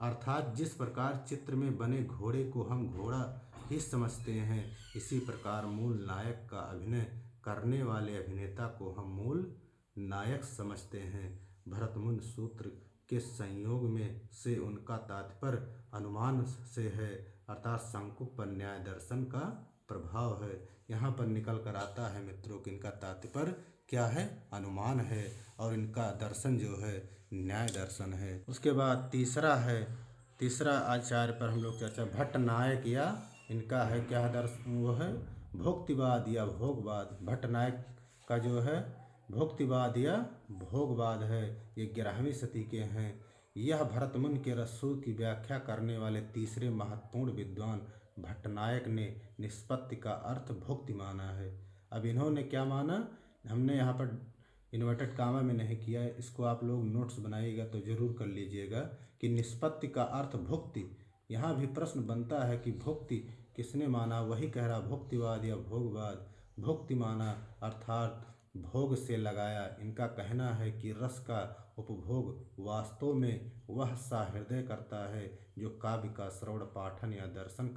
अर्थात जिस प्रकार चित्र में बने घोड़े को हम घोड़ा ही समझते हैं, इसी प्रकार मूल नायक का अभिनय करने वाले अभिनेता को हम मूल नायक समझते हैं। भरतमुनि सूत्र के संयोग में से उनका तात्पर्य अनुमान से है, अर्थात शंकुक पर न्याय दर्शन का प्रभाव है। यहाँ पर निकल कर आता है मित्रों कि इनका तात्पर्य क्या है, अनुमान है, और इनका दर्शन जो है न्याय दर्शन है। उसके बाद तीसरा आचार्य पर हम लोग चर्चा, भट्ट नायक या इनका है क्या दर्शन, वो है भोक्तिवाद या भोगवाद। भट्ट नायक का जो है भोक्तिवाद या भोगवाद है। ये 11वीं शती के हैं। यह भरतमुनि के रसूल की व्याख्या करने वाले तीसरे महत्वपूर्ण विद्वान भट्टनायक ने निष्पत्ति का अर्थ भुक्ति माना है। अब इन्होंने क्या माना, हमने यहाँ पर इन्वर्टेड कामा में नहीं किया है, इसको आप लोग नोट्स बनाइएगा तो जरूर कर लीजिएगा कि निष्पत्ति का अर्थ भुक्ति। यहाँ भी प्रश्न बनता है कि भुक्ति किसने माना, वही कह रहा भुक्तिवाद या भोगवाद। भुक्ति माना अर्थात भोग से लगाया। इनका कहना है कि रस का उपभोग वास्तव में वह सा हृदय करता है जो काव्य का श्रवण, पाठन या दर्शन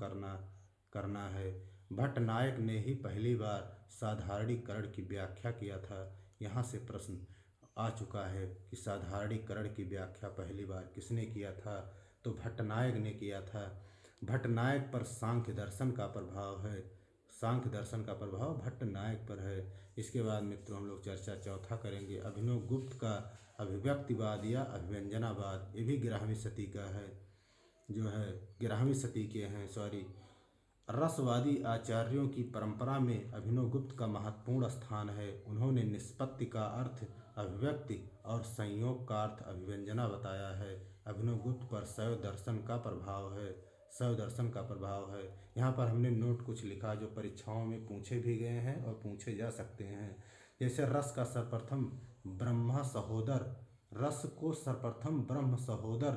करना है। भट्ट नायक ने ही पहली बार साधारणीकरण की व्याख्या किया था। यहाँ से प्रश्न आ चुका है कि साधारणीकरण की व्याख्या पहली बार किसने किया था, तो भट्ट नायक ने किया था। भट्ट नायक पर सांख्य दर्शन का प्रभाव है। सांख्य दर्शन का प्रभाव भट्ट नायक पर है। इसके बाद मित्रों हम लोग चर्चा चौथा करेंगे, अभिनव गुप्त का अभिव्यक्तिवाद या अभिव्यंजनावाद। ये भी 11वीं शती का है, जो है 11वीं शती के हैं, सॉरी। रसवादी आचार्यों की परंपरा में अभिनव गुप्त का महत्वपूर्ण स्थान है। उन्होंने निष्पत्ति का अर्थ अभिव्यक्ति और संयोग का अर्थ अभिव्यंजना बताया है। अभिनव गुप्त पर शैव दर्शन का प्रभाव है। शैव दर्शन का प्रभाव है। यहाँ पर हमने नोट कुछ लिखा जो परीक्षाओं में पूछे भी गए हैं और पूछे जा सकते हैं। जैसे रस का सर्वप्रथम ब्रह्म सहोदर, रस को सर्वप्रथम ब्रह्म सहोदर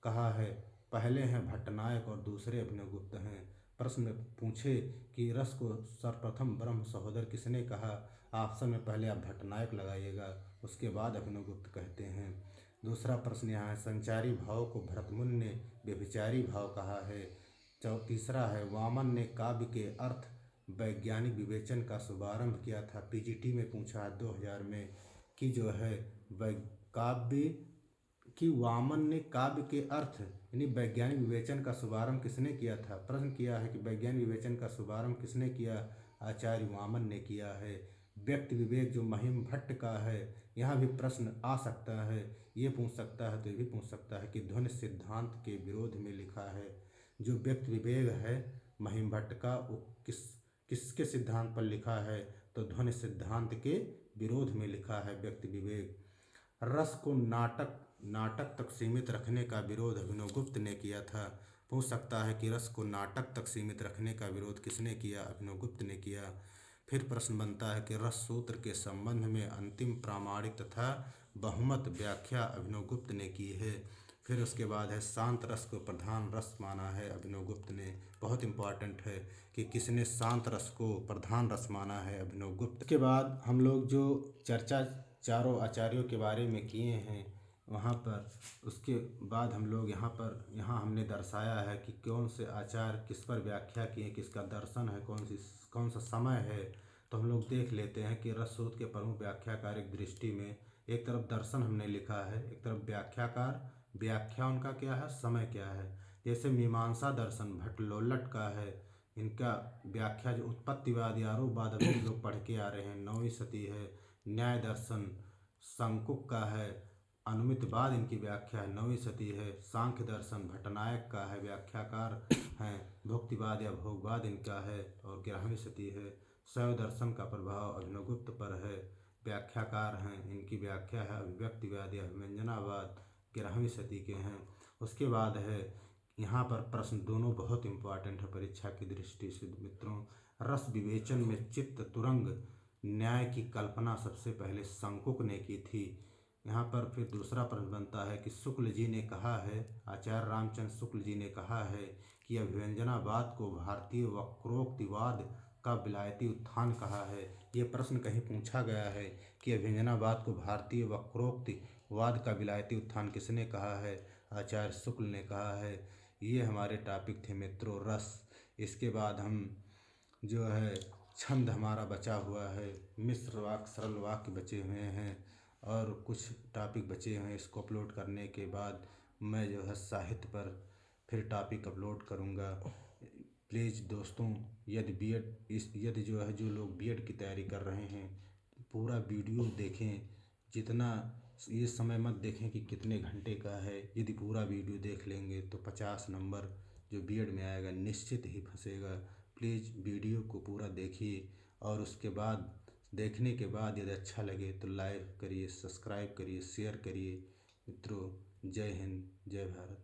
कहा है। पहले हैं भट्टनायक और दूसरे अभिनव गुप्त हैं। प्रश्न में पूछे कि रस को सर्वप्रथम ब्रह्म सहोदर किसने कहा, ऑप्शन में पहले आप भट्टनायक लगाइएगा, उसके बाद अभिनव गुप्त कहते हैं। दूसरा प्रश्न यहाँ है, संचारी भाव को भरतमुनि ने व्यभिचारी भाव कहा है। तीसरा है, वामन ने काव्य के अर्थ वैज्ञानिक विवेचन का शुभारंभ किया था। पीजीटी में पूछा है 2000 में कि जो है काव्य कि वामन ने काव्य के अर्थ यानी वैज्ञानिक विवेचन का शुभारंभ किसने किया था। प्रश्न किया है कि वैज्ञानिक विवेचन का शुभारंभ किसने किया, आचार्य वामन ने किया है। व्यक्ति विवेक जो महिम भट्ट का है, यहाँ भी प्रश्न आ सकता है, ये पूछ सकता है तो ये भी पूछ सकता है कि ध्वनि सिद्धांत के विरोध में लिखा है। जो व्यक्ति विवेक है महिम भट्ट का, वो किसके सिद्धांत पर लिखा है, तो ध्वनि सिद्धांत के विरोध में लिखा है व्यक्ति विवेक। रस को नाटक तक सीमित रखने का विरोध अभिनव गुप्त ने किया था। पूछ सकता है कि रस को नाटक तक सीमित रखने का विरोध किसने किया, अभिनव गुप्त ने किया। फिर प्रश्न बनता है कि रस सूत्र के संबंध में अंतिम प्रामाणिक तथा बहुमत व्याख्या अभिनव गुप्त ने की है। फिर उसके बाद है, शांत रस को प्रधान रस माना है अभिनव गुप्त ने। बहुत इंपॉर्टेंट है कि किसने शांत रस को प्रधान रस माना है, अभिनव गुप्त। के बाद हम लोग जो चर्चा चारों आचार्यों के बारे में किए हैं वहाँ पर, उसके बाद हम लोग यहाँ हमने दर्शाया है कि कौन से आचार्य किस पर व्याख्या किए, किसका दर्शन है, कौन सा समय है। तो हम लोग देख लेते हैं कि रस सूत्र के प्रमुख व्याख्याकारिक दृष्टि में एक तरफ दर्शन हमने लिखा है, एक तरफ व्याख्याकार, व्याख्या उनका क्या है, समय क्या है। जैसे मीमांसा दर्शन भट्ट लोल्लट का है, इनका व्याख्या जो उत्पत्तिवाद या आरोपवाद अभी लोग पढ़ के आ रहे हैं, 9वीं शती है। न्याय दर्शन शंकुक का है, अनुमितवाद इनकी व्याख्या है, 9वीं शती है। सांख्य दर्शन भट्टनायक का है, व्याख्याकार हैं। भुक्तिवाद या भोगवाद इनका है और 11वीं शती है। शैव दर्शन का प्रभाव अभिनव गुप्त पर है। व्याख्याकार हैं, इनकी व्याख्या है अभिव्यक्तिवाद या अभिव्यंजनावाद, 11वीं सदी के हैं। उसके बाद है यहाँ पर प्रश्न दोनों बहुत इम्पोर्टेंट है परीक्षा की दृष्टि से मित्रों। रस विवेचन में चित्त तुरंग न्याय की कल्पना सबसे पहले शंकुक ने की थी। यहाँ पर फिर दूसरा प्रश्न बनता है कि शुक्ल जी ने कहा है, आचार्य रामचंद्र शुक्ल जी ने कहा है कि अभिव्यंजनावाद को भारतीय वक्रोक्तिवाद का विलायती उत्थान कहा है। ये प्रश्न कहीं पूछा गया है कि अभिव्यंजनावाद को भारतीय वक्रोक्तिवाद का विलायती उत्थान किसने कहा है? आचार्य शुक्ल ने कहा है। ये हमारे टॉपिक थे मित्रों रस। इसके बाद हम जो है छंद हमारा बचा हुआ है, मिश्र वाक्य सरल वाक्य बचे हुए हैं और कुछ टॉपिक बचे हैं। इसको अपलोड करने के बाद मैं जो है साहित्य पर फिर टॉपिक अपलोड करूँगा। प्लीज़ दोस्तों, यदि जो लोग बीएड की तैयारी कर रहे हैं पूरा वीडियो देखें। जितना ये समय मत देखें कि कितने घंटे का है। यदि पूरा वीडियो देख लेंगे तो 50 नंबर जो बीएड में आएगा निश्चित ही फंसेगा। प्लीज़ वीडियो को पूरा देखिए और उसके बाद देखने के बाद यदि अच्छा लगे तो लाइक करिए, सब्सक्राइब करिए, शेयर करिए। मित्रों, जय हिंद, जय भारत।